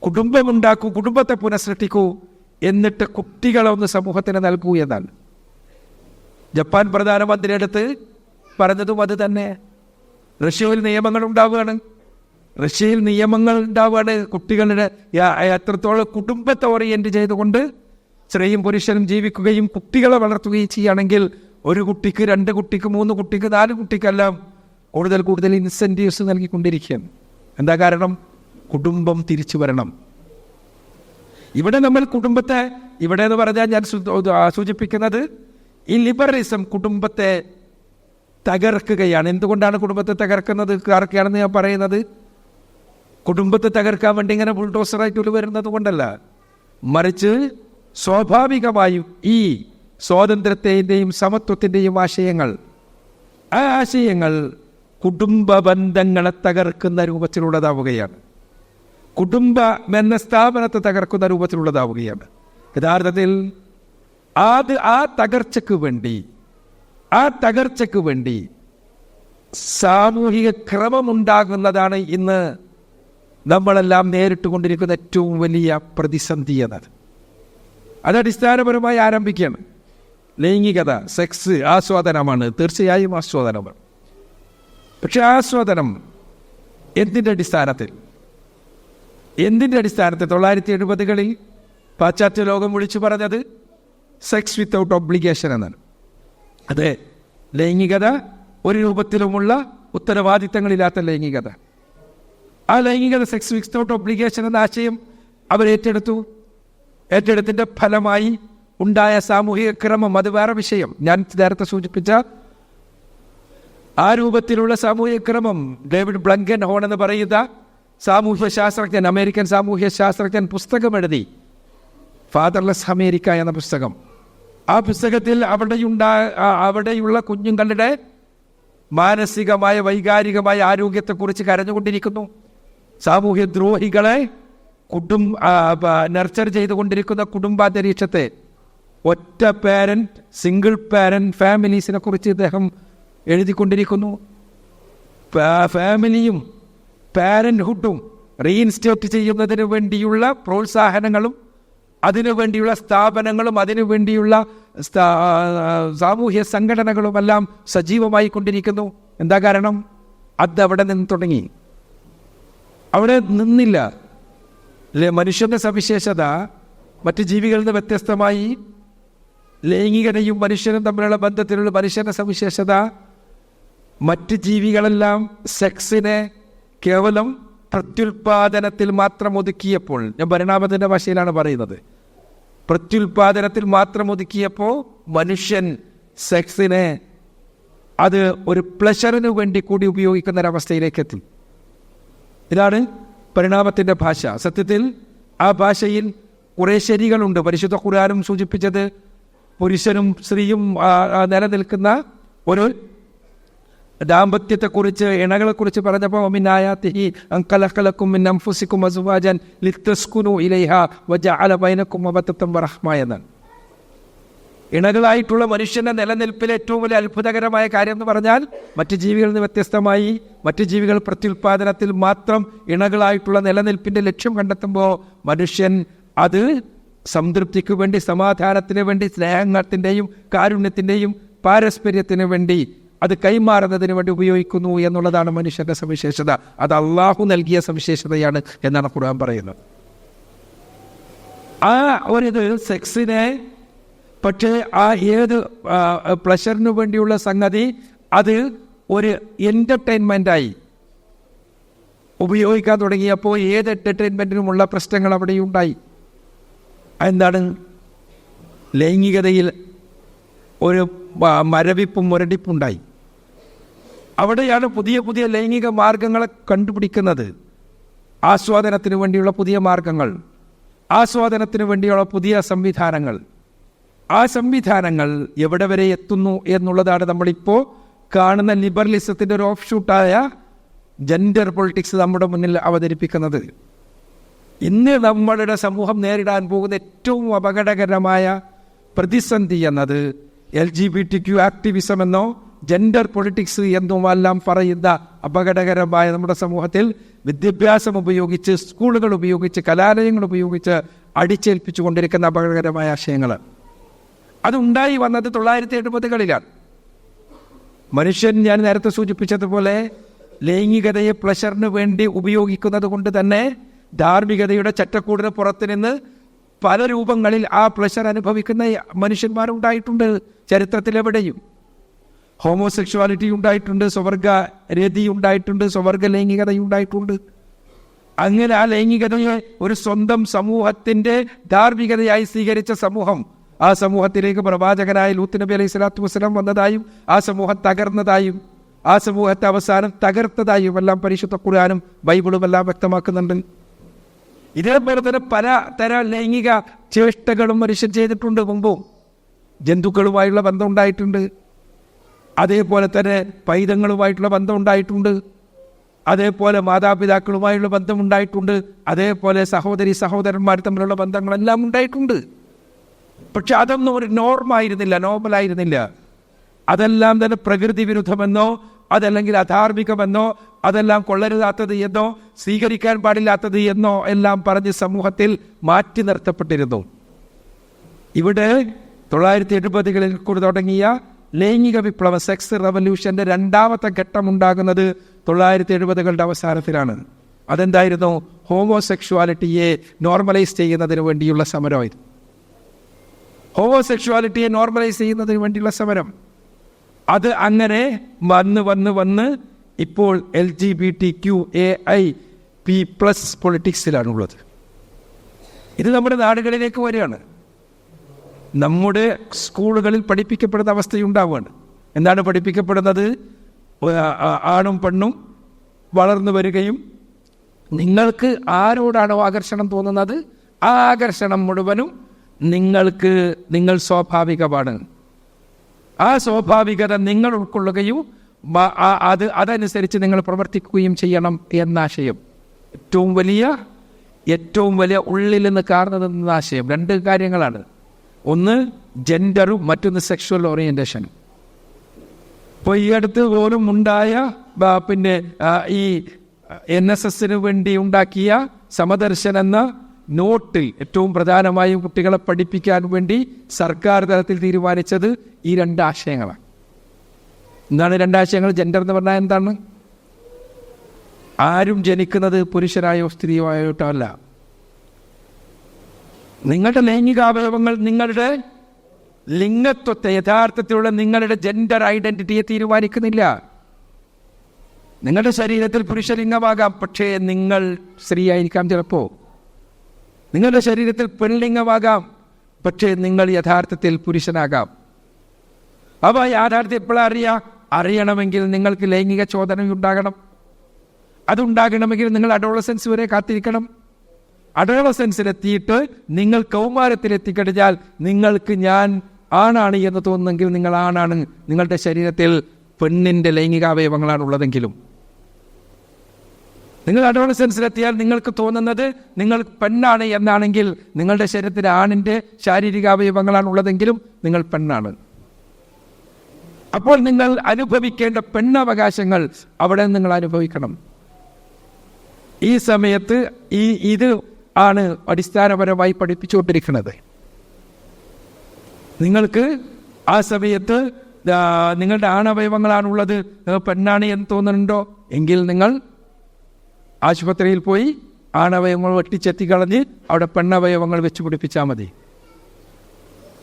കുടുംബമുണ്ടാക്കൂ, കുടുംബത്തെ പുനഃസൃഷ്ടിക്കൂ, എന്നിട്ട് കുട്ടികളെ ഒന്ന് സമൂഹത്തിന് നൽകൂ എന്നാണ്. ജപ്പാൻ പ്രധാനമന്ത്രിയുടെ പറഞ്ഞതും അത് തന്നെ. റഷ്യയിൽ നിയമങ്ങൾ ഉണ്ടാവുകയാണ്. കുട്ടികളുടെ എത്രത്തോളം കുടുംബത്തെ ഓറിയൻറ്റ് ചെയ്തുകൊണ്ട് സ്ത്രീയും പുരുഷനും ജീവിക്കുകയും കുട്ടികളെ വളർത്തുകയും ചെയ്യുകയാണെങ്കിൽ ഒരു കുട്ടിക്ക്, 2 കുട്ടിക്ക്, 3 കുട്ടിക്ക്, 4 കുട്ടിക്കെല്ലാം കൂടുതൽ ഇൻസെൻറ്റീവ്സ് നൽകിക്കൊണ്ടിരിക്കുകയാണ്. എന്താ കാരണം? കുടുംബം തിരിച്ചു വരണം. ഇവിടെ നമ്മൾ കുടുംബത്തെ, ഇവിടെ എന്ന് പറഞ്ഞാൽ ഞാൻ സൂചിപ്പിക്കുന്നത് ഈ ലിബറലിസം കുടുംബത്തെ തകർക്കുകയാണ്. എന്തുകൊണ്ടാണ് കുടുംബത്തെ തകർക്കുന്നത്, ആർക്കാണെന്ന് ഞാൻ പറയുന്നത്? കുടുംബത്തെ തകർക്കാൻ വേണ്ടി ഇങ്ങനെ ബുൾഡോസറായിട്ട് വരുന്നത് കൊണ്ടല്ല, മറിച്ച് സ്വാഭാവികമായും ഈ സ്വാതന്ത്ര്യത്തിൻ്റെയും സമത്വത്തിൻ്റെയും ആശയങ്ങൾ, ആ ആശയങ്ങൾ കുടുംബ ബന്ധങ്ങളെ തകർക്കുന്ന രൂപത്തിലുള്ളതാവുകയാണ്. കുടുംബം എന്ന സ്ഥാപനത്തെ തകർക്കുന്ന രൂപത്തിലുള്ളതാവുകയാണ്. യഥാർത്ഥത്തിൽ ആ തകർച്ചയ്ക്ക് വേണ്ടി സാമൂഹിക ക്രമമുണ്ടാകുന്നതാണ് ഇന്ന് നമ്മളെല്ലാം നേരിട്ട് കൊണ്ടിരിക്കുന്ന ഏറ്റവും വലിയ പ്രതിസന്ധി എന്നത്. അത് അടിസ്ഥാനപരമായി ആരംഭിക്കുകയാണ്. ലൈംഗികത, സെക്സ് ആസ്വാദനമാണ്, തീർച്ചയായും ആസ്വാദനമാണ്. പക്ഷെ ആസ്വാദനം എന്തിൻ്റെ അടിസ്ഥാനത്തിൽ? 1970-കളിൽ പാശ്ചാത്യ ലോകം വിളിച്ചു പറഞ്ഞത് സെക്സ് വിത്തൗട്ട് ഒബ്ലിഗേഷൻ എന്നാണ്. അതെ, ലൈംഗികത ഒരു രൂപത്തിലുമുള്ള ഉത്തരവാദിത്തങ്ങളില്ലാത്ത ലൈംഗികത. ആ ലൈംഗികത, സെക്സ് വിത്തൗട്ട് ഒബ്ലിഗേഷൻ എന്ന ആശയം അവർ ഏറ്റെടുത്തിൻ്റെ ഫലമായി ഉണ്ടായ സാമൂഹിക ക്രമം, അത് വേറെ വിഷയം. ഞാൻ നേരത്തെ സൂചിപ്പിച്ച ആ രൂപത്തിലുള്ള സാമൂഹിക ക്രമം ഡേവിഡ് ബ്ലങ്കൻ ഹോൺ എന്ന് പറയുന്ന സാമൂഹ്യ ശാസ്ത്രജ്ഞൻ, അമേരിക്കൻ സാമൂഹ്യ ശാസ്ത്രജ്ഞൻ പുസ്തകം എഴുതി, ഫാദർലെസ് അമേരിക്ക എന്ന പുസ്തകം. ആ പുസ്തകത്തിൽ അവിടെയുള്ള കുഞ്ഞുങ്ങളുടെ മാനസികമായ വൈകാരികമായ ആരോഗ്യത്തെക്കുറിച്ച് കരഞ്ഞുകൊണ്ടിരിക്കുന്നു. സാമൂഹ്യ ദ്രോഹികളെ നർച്ചർ ചെയ്തുകൊണ്ടിരിക്കുന്ന കുടുംബാന്തരീക്ഷത്തെ, ഒറ്റ പാരന്റ്, സിംഗിൾ പാരന്റ് ഫാമിലീസിനെ കുറിച്ച് ഇദ്ദേഹം എഴുതിക്കൊണ്ടിരിക്കുന്നു. ഫാമിലിയും പാരന്റ്ഹുഡും റീഇൻസ്റ്റേറ്റ് ചെയ്യുന്നതിന് വേണ്ടിയുള്ള പ്രോത്സാഹനങ്ങളും അതിനു വേണ്ടിയുള്ള സ്ഥാപനങ്ങളും അതിനു വേണ്ടിയുള്ള സാമൂഹ്യ സംഘടനകളുമെല്ലാം സജീവമായി കൊണ്ടിരിക്കുന്നു. എന്താ കാരണം? അതവിടെ നിന്ന് തുടങ്ങി, അവിടെ നിന്നില്ല. മനുഷ്യൻ്റെ സവിശേഷത മറ്റ് ജീവികളിൽ നിന്ന് വ്യത്യസ്തമായി ലൈംഗികതയും മനുഷ്യനും തമ്മിലുള്ള ബന്ധത്തിലുള്ള മനുഷ്യൻ്റെ സവിശേഷത, മറ്റ് ജീവികളെല്ലാം സെക്സിനെ കേവലം പ്രത്യുൽപാദനത്തിൽ മാത്രം ഒതുക്കിയപ്പോൾ, ഞാൻ പരിണാമത്തിൻ്റെ ഭാഷയിലാണ് പറയുന്നത്, പ്രത്യുൽപാദനത്തിൽ മാത്രം ഒതുക്കിയപ്പോൾ മനുഷ്യൻ സെക്സിനെ അത് ഒരു പ്ലഷറിന് വേണ്ടി കൂടി ഉപയോഗിക്കുന്ന ഒരവസ്ഥയിലേക്ക് എത്തി. ഇതാണ് പരിണാമത്തിൻ്റെ ഭാഷ. സത്യത്തിൽ ആ ഭാഷയിൽ കുറേ ശരികളുണ്ട്. പരിശുദ്ധ ഖുർആനും സൂചിപ്പിച്ചത് പുരുഷനും സ്ത്രീയും നിലനിൽക്കുന്ന ഒരു ദാമ്പത്യത്തെക്കുറിച്ച്, ഇണകളെക്കുറിച്ച് പറഞ്ഞപ്പോൾ മിനായാതിഹി അൻഖലഖലക്കും മിൻ അൻഫുസിക്കും അസ്വാജൻ ലിതസ്കുനു ഇലൈഹാ വജഅല ബൈനക്കും മവദ്ദത്തൻ വറഹ്മ എന്നാണ്. ഇണകളായിട്ടുള്ള മനുഷ്യൻ്റെ നിലനിൽപ്പിലെ ഏറ്റവും വലിയ അത്ഭുതകരമായ കാര്യം എന്ന് പറഞ്ഞാൽ, മറ്റ് ജീവികളിൽ നിന്ന് വ്യത്യസ്തമായി മറ്റ് ജീവികൾ പ്രത്യുൽപാദനത്തിൽ മാത്രം ഇണകളായിട്ടുള്ള നിലനിൽപ്പിൻ്റെ ലക്ഷ്യം കണ്ടെത്തുമ്പോൾ മനുഷ്യൻ അത് സംതൃപ്തിക്ക് വേണ്ടി, സമാധാനത്തിന് വേണ്ടി, സ്നേഹത്തിൻ്റെയും കാരുണ്യത്തിൻ്റെയും പാരസ്പര്യത്തിന് വേണ്ടി, അത് കൈമാറുന്നതിന് വേണ്ടി ഉപയോഗിക്കുന്നു എന്നുള്ളതാണ് മനുഷ്യൻ്റെ സവിശേഷത. അത് അള്ളാഹു നൽകിയ സവിശേഷതയാണ് എന്നാണ് ഖുർആൻ പറയുന്നത്. ആ ഒരു സെക്സിനെ, പക്ഷേ ആ ഏത് പ്ലഷറിന് വേണ്ടിയുള്ള സംഗതി അത് ഒരു എൻ്റർടൈൻമെൻറ്റായി ഉപയോഗിക്കാൻ തുടങ്ങിയപ്പോൾ ഏത് എൻ്റർടൈൻമെൻറ്റിനുമുള്ള പ്രശ്നങ്ങൾ അവിടെയുണ്ടായി. എന്താണ്? ലൈംഗികതയിൽ ഒരു മരവിപ്പും മുരടിപ്പുണ്ടായി. അവിടെയാണ് പുതിയ പുതിയ ലൈംഗിക മാർഗങ്ങളെ കണ്ടുപിടിക്കുന്നത്. ആസ്വാദനത്തിന് വേണ്ടിയുള്ള പുതിയ മാർഗങ്ങൾ, ആസ്വാദനത്തിന് വേണ്ടിയുള്ള പുതിയ സംവിധാനങ്ങൾ. ആ സംവിധാനങ്ങൾ എവിടെ വരെ എത്തുന്നു എന്നുള്ളതാണ് നമ്മളിപ്പോൾ കാണുന്ന ലിബറലിസത്തിൻ്റെ ഒരു ഓഫ് ഷൂട്ടായ ജെൻഡർ പൊളിറ്റിക്സ് നമ്മുടെ മുന്നിൽ അവതരിപ്പിക്കുന്നത്. ഇന്ന് നമ്മളുടെ സമൂഹം നേരിടാൻ പോകുന്ന ഏറ്റവും അപകടകരമായ പ്രതിസന്ധി എന്നത് LGBTQ ആക്ടിവിസം എന്നോ ജെൻഡർ പൊളിറ്റിക്സ് എന്നുമെല്ലാം പറയുന്ന അപകടകരമായ നമ്മുടെ സമൂഹത്തിൽ വിദ്യാഭ്യാസം ഉപയോഗിച്ച്, സ്കൂളുകൾ ഉപയോഗിച്ച്, കലാലയങ്ങൾ ഉപയോഗിച്ച് അടിച്ചേൽപ്പിച്ചു കൊണ്ടിരിക്കുന്ന അപകടകരമായ ആശയങ്ങൾ. അതുണ്ടായി വന്നത് 1970-കളിലാണ്. മനുഷ്യൻ, ഞാൻ നേരത്തെ സൂചിപ്പിച്ചതുപോലെ, ലൈംഗികതയെ പ്ലഷറിന് വേണ്ടി ഉപയോഗിക്കുന്നത് കൊണ്ട് തന്നെ ധാർമ്മികതയുടെ ചട്ടക്കൂടിന് പുറത്ത് നിന്ന് പല രൂപങ്ങളിൽ ആ പ്ലഷർ അനുഭവിക്കുന്ന മനുഷ്യന്മാരുണ്ടായിട്ടുണ്ട് ചരിത്രത്തിലെവിടെയും. ഹോമോസെക്ഷുവാലിറ്റി ഉണ്ടായിട്ടുണ്ട്, സ്വവർഗ രതി ഉണ്ടായിട്ടുണ്ട്, സ്വവർഗ ലൈംഗികത ഉണ്ടായിട്ടുണ്ട്. അങ്ങനെ ആ ലൈംഗികതയെ ഒരു സ്വന്തം സമൂഹത്തിൻ്റെ ധാർമ്മികതയായി സ്വീകരിച്ച സമൂഹം, ആ സമൂഹത്തിലേക്ക് പ്രവാചകനായ ലൂത്ത് നബി അലൈഹി സ്വലാത്തു വസ്സലാം വന്നതായും ആ സമൂഹം തകർന്നതായും ആ സമൂഹത്തെ അവസാനം തകർത്തതായും എല്ലാം പരിശുദ്ധ ഖുർആനും ബൈബിളും എല്ലാം വ്യക്തമാക്കുന്നുണ്ട്. ഇതേപോലെ തന്നെ പല തരം ലൈംഗിക ചേഷ്ടകളും മനുഷ്യൻ ചെയ്തിട്ടുണ്ട്. മുമ്പും ജന്തുക്കളുമായുള്ള ബന്ധം ഉണ്ടായിട്ടുണ്ട്, അതേപോലെ തന്നെ പൈതങ്ങളുമായിട്ടുള്ള ബന്ധം ഉണ്ടായിട്ടുണ്ട്, അതേപോലെ മാതാപിതാക്കളുമായുള്ള ബന്ധം ഉണ്ടായിട്ടുണ്ട്, അതേപോലെ സഹോദരി സഹോദരന്മാർ തമ്മിലുള്ള ബന്ധങ്ങളെല്ലാം ഉണ്ടായിട്ടുണ്ട്. പക്ഷെ അതൊന്നും ഒരു നോർമായിരുന്നില്ല, നോർമലായിരുന്നില്ല. അതെല്ലാം തന്നെ പ്രകൃതി വിരുദ്ധമെന്നോ അതല്ലെങ്കിൽ അധാർമികമെന്നോ അതെല്ലാം കൊള്ളരുതാത്തത് എന്നോ സ്വീകരിക്കാൻ പാടില്ലാത്തത് എന്നോ എല്ലാം പറഞ്ഞ് സമൂഹത്തിൽ മാറ്റി നിർത്തപ്പെട്ടിരുന്നു. ഇവിടെ 1970-കളിൽ തുടങ്ങിയ ലൈംഗിക വിപ്ലവം, സെക്സ് റവല്യൂഷന്റെ രണ്ടാമത്തെ ഘട്ടം ഉണ്ടാകുന്നത് 1970-കളുടെ അവസാനത്തിലാണ്. അതെന്തായിരുന്നു? ഹോമോസെക്ഷുവാലിറ്റിയെ നോർമലൈസ് ചെയ്യുന്നതിന് വേണ്ടിയുള്ള സമരമായിരുന്നു. ഹോമോസെക്ഷുവാലിറ്റിയെ നോർമലൈസ് ചെയ്യുന്നതിന് വേണ്ടിയുള്ള സമരം. അത് അങ്ങനെ വന്ന് ഇപ്പോൾ LGBTQAIP+ പൊളിറ്റിക്സിലാണുള്ളത്. ഇത് നമ്മുടെ നാടുകളിലേക്ക് വരികയാണ്. നമ്മുടെ സ്കൂളുകളിൽ പഠിപ്പിക്കപ്പെടുന്ന അവസ്ഥയുണ്ടാവുകയാണ്. എന്താണ് പഠിപ്പിക്കപ്പെടുന്നത്? ആണും പെണ്ണും വളർന്നു വരികയും നിങ്ങൾക്ക് ആരോടാണോ ആകർഷണം തോന്നുന്നത് ആ ആകർഷണം മുഴുവനും നിങ്ങൾ സ്വാഭാവികമാണ്. ആ സ്വാഭാവികത നിങ്ങൾ ഉൾക്കൊള്ളുകയും അതനുസരിച്ച് നിങ്ങൾ പ്രവർത്തിക്കുകയും ചെയ്യണം എന്ന ആശയം. ഏറ്റവും വലിയ ഉള്ളിൽ നിന്ന് കാർന്നു ആശയം. രണ്ട് കാര്യങ്ങളാണ്. ഒന്ന് ജെൻഡറും മറ്റൊന്ന് സെക്ഷുവൽ ഓറിയന്റേഷനും. ഇപ്പോൾ ഈ അടുത്ത് പോലും ഉണ്ടായ ഈ NSSന് വേണ്ടി ഉണ്ടാക്കിയ സമദർശൻ എന്ന നോട്ടിൽ ഏറ്റവും പ്രധാനമായും കുട്ടികളെ പഠിപ്പിക്കാൻ വേണ്ടി സർക്കാർ തലത്തിൽ തീരുമാനിച്ചത് ഈ രണ്ടാശയങ്ങളാണ്. എന്താണ് രണ്ടാശയങ്ങൾ? ജെൻഡർ എന്ന് പറഞ്ഞാൽ എന്താണ്? ആരും ജനിക്കുന്നത് പുരുഷനായോ സ്ത്രീയായിട്ടോ അല്ല. നിങ്ങളുടെ ലൈംഗികാവയവങ്ങൾ നിങ്ങളുടെ ലിംഗത്വത്തെ, യഥാർത്ഥത്തിലുള്ള നിങ്ങളുടെ ജെൻഡർ ഐഡന്റിറ്റിയെ തീരുമാനിക്കുന്നില്ല. നിങ്ങളുടെ ശരീരത്തിൽ പുരുഷലിംഗമാകാം, പക്ഷേ നിങ്ങൾ സ്ത്രീ ആയിരിക്കാം. ചിലപ്പോൾ നിങ്ങളുടെ ശരീരത്തിൽ പെൺലിംഗമാകാം, പക്ഷേ നിങ്ങൾ യഥാർത്ഥത്തിൽ പുരുഷനാകാം. അപ്പോൾ യാഥാർത്ഥ്യം എപ്പോഴാണ് അറിയണമെങ്കിൽ നിങ്ങൾക്ക് ലൈംഗിക ചോദന ഉണ്ടാകണം. അതുണ്ടാകണമെങ്കിൽ നിങ്ങൾ അഡോളസൻസ് വരെ കാത്തിരിക്കണം. അഡോളസൻസിലെത്തിയിട്ട് നിങ്ങൾ കൗമാരത്തിലെത്തിക്കഴിഞ്ഞാൽ നിങ്ങൾക്ക് ഞാൻ ആണാണ് എന്ന് തോന്നുന്നെങ്കിൽ നിങ്ങൾ ആണാണ്. നിങ്ങളുടെ ശരീരത്തിൽ പെണ്ണിൻ്റെ ലൈംഗികാവയവങ്ങളാണ് ഉള്ളതെങ്കിലും നിങ്ങൾ അഡോളസൻസിലെത്തിയാൽ നിങ്ങൾക്ക് തോന്നുന്നത് നിങ്ങൾ പെണ്ണാണ് എന്നാണെങ്കിൽ നിങ്ങളുടെ ശരീരത്തിൽ ആണിൻ്റെ ശാരീരികാവയവങ്ങളാണ് ഉള്ളതെങ്കിലും നിങ്ങൾ പെണ്ണാണ്. അപ്പോൾ നിങ്ങൾ അനുഭവിക്കേണ്ട പെണ്ണവകാശങ്ങൾ അവിടെ നിങ്ങൾ അനുഭവിക്കണം. ഈ സമയത്ത് ഇത് ആണ് അടിസ്ഥാനപരമായി പഠിപ്പിച്ചുകൊണ്ടിരിക്കുന്നത്. നിങ്ങൾക്ക് ആ സമയത്ത് നിങ്ങളുടെ ആണവയവങ്ങളാണുള്ളത്, പെണ്ണാണ് എന്ന് തോന്നുന്നുണ്ടോ എങ്കിൽ നിങ്ങൾ ആശുപത്രിയിൽ പോയി ആണവയവങ്ങൾ വെട്ടിച്ചെത്തിക്കളഞ്ഞ് അവിടെ പെണ്ണവയവങ്ങൾ വെച്ച് പിടിപ്പിച്ചാൽ മതി.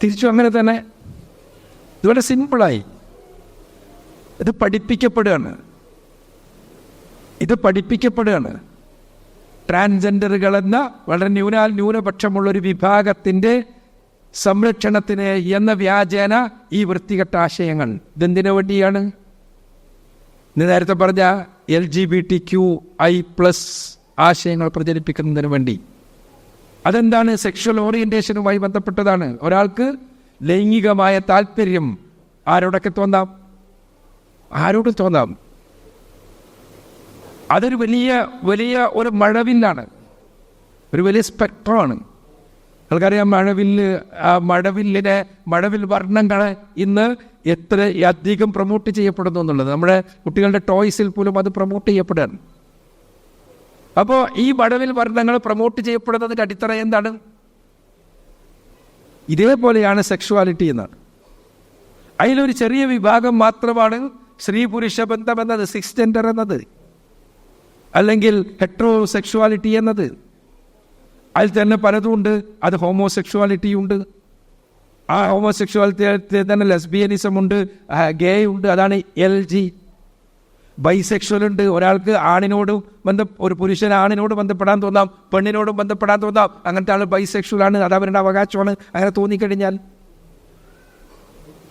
തിരിച്ചു അങ്ങനെ തന്നെ. ഇതുപോലെ സിമ്പിളായി ഇത് പഠിപ്പിക്കപ്പെടുകയാണ്. ട്രാൻസ്ജെൻഡറുകൾ എന്ന വളരെ ന്യൂനപക്ഷമുള്ളൊരു വിഭാഗത്തിൻ്റെ സംരക്ഷണത്തിന് എന്ന വ്യാജേന ഈ വൃത്തികെട്ട ആശയങ്ങൾ ഇതെന്തിനു വേണ്ടിയാണ്? നേരത്തെ പറഞ്ഞ LGBTQI+ ആശയങ്ങൾ പ്രചരിപ്പിക്കുന്നതിന് വേണ്ടി. അതെന്താണ്? സെക്ഷൽ ഓറിയന്റേഷനുമായി ബന്ധപ്പെട്ടതാണ്. ഒരാൾക്ക് ലൈംഗികമായ താല്പര്യം ആരോടൊക്കെ തോന്നാം. അതൊരു വലിയ ഒരു മഴവില്ലാണ്, ഒരു വലിയ സ്പെക്ട്രമാണ്. ആൾക്കറിയാം മഴവിൽ വർണ്ണങ്ങളെ ഇന്ന് എത്ര അധികം പ്രൊമോട്ട് ചെയ്യപ്പെടുന്നു എന്നുള്ളത്. നമ്മുടെ കുട്ടികളുടെ ടോയ്സിൽ പോലും അത് പ്രൊമോട്ട് ചെയ്യപ്പെടുകയാണ്. അപ്പോൾ ഈ മഴവിൽ വർണ്ണങ്ങൾ പ്രൊമോട്ട് ചെയ്യപ്പെടുന്നതിൻ്റെ അടിത്തറ എന്താണ്? ഇതേപോലെയാണ് സെക്ഷുവാലിറ്റി എന്നാണ്. അതിലൊരു ചെറിയ വിഭാഗം മാത്രമാണ് സ്ത്രീ പുരുഷ ബന്ധം എന്നത്, സിക്സ് ജെൻഡർ എന്നത്, അല്ലെങ്കിൽ ഹെട്രോസെക്ഷുവാലിറ്റി എന്നത്. അതിൽ തന്നെ പലതുമുണ്ട്. അത് ഹോമോസെക്ഷുവാലിറ്റി ഉണ്ട്. ആ ഹോമോസെക്ഷുവാലിറ്റി തന്നെ ലെസ്ബിയനിസം ഉണ്ട്, ഗേ ഉണ്ട്. അതാണ് LG. ബൈസെക്ഷൽ ഉണ്ട്. ഒരാൾക്ക് ഒരു പുരുഷൻ ആണിനോട് ബന്ധപ്പെടാൻ തോന്നാം, പെണ്ണിനോടും ബന്ധപ്പെടാൻ തോന്നാം. അങ്ങനത്തെ ആൾ ബൈസെക്ഷലാണ്. അത് അവരുടെ അവകാശമാണ് അങ്ങനെ തോന്നിക്കഴിഞ്ഞാൽ.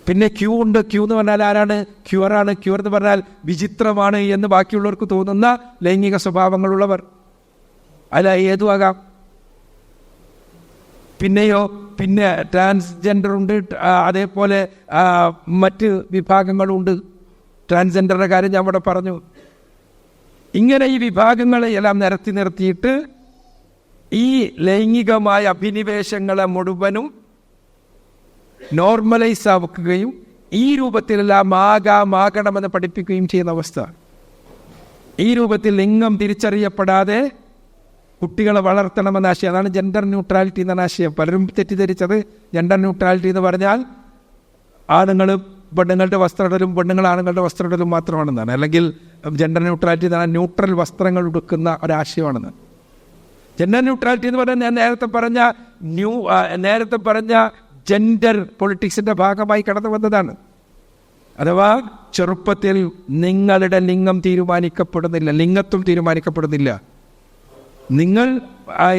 പിന്നെ ക്യൂ ഉണ്ട്. ക്യൂ എന്ന് പറഞ്ഞാൽ ആരാണ്? ക്യൂറാണ്. ക്യൂർ എന്ന് പറഞ്ഞാൽ വിചിത്രമാണ് എന്ന് ബാക്കിയുള്ളവർക്ക് തോന്നുന്ന ലൈംഗിക സ്വഭാവങ്ങളുള്ളവർ. അല്ല, ഏതുമാകാം. പിന്നെ ട്രാൻസ്ജെൻഡർ ഉണ്ട്. അതേപോലെ മറ്റ് വിഭാഗങ്ങളുണ്ട്. ട്രാൻസ്ജെൻഡറുടെ കാര്യം ഞാൻ ഇവിടെ പറഞ്ഞു. ഇങ്ങനെ ഈ വിഭാഗങ്ങളെ എല്ലാം നിർത്തിയിട്ട് ഈ ലൈംഗികമായ അഭിനിവേശങ്ങളെ മുഴുവനും നോർമലൈസ് ആക്കുകയും ഈ രൂപത്തിലെല്ലാം ആകണമെന്ന് പഠിപ്പിക്കുകയും ചെയ്യുന്ന അവസ്ഥ. ഈ രൂപത്തിൽ ലിംഗം തിരിച്ചറിയപ്പെടാതെ കുട്ടികളെ വളർത്തണമെന്ന ആശയം, അതാണ് ജെൻഡർ ന്യൂട്രാലിറ്റി എന്ന ആശയം. പലരും തെറ്റിദ്ധരിച്ചത് ജെൻഡർ ന്യൂട്രാലിറ്റി എന്ന് പറഞ്ഞാൽ ആണുങ്ങൾ പെണ്ണുങ്ങളുടെ വസ്ത്രമിടലും പെണ്ണുങ്ങൾ ആണുങ്ങളുടെ വസ്ത്രമിടലും മാത്രമാണെന്നാണ്. അല്ലെങ്കിൽ ജെൻഡർ ന്യൂട്രാലിറ്റി എന്ന് പറഞ്ഞാൽ ന്യൂട്രൽ വസ്ത്രങ്ങൾ ഉടുക്കുന്ന ഒരാശയമാണെന്ന്. ജെൻഡർ ന്യൂട്രാലിറ്റി എന്ന് പറഞ്ഞാൽ ഞാൻ നേരത്തെ പറഞ്ഞ ജെൻഡർ പൊളിറ്റിക്സിൻ്റെ ഭാഗമായി കടന്നു വന്നതാണ്. അഥവാ ചെറുപ്പത്തിൽ നിങ്ങളുടെ ലിംഗം തീരുമാനിക്കപ്പെടുന്നില്ല, ലിംഗത്വം തീരുമാനിക്കപ്പെടുന്നില്ല. നിങ്ങൾ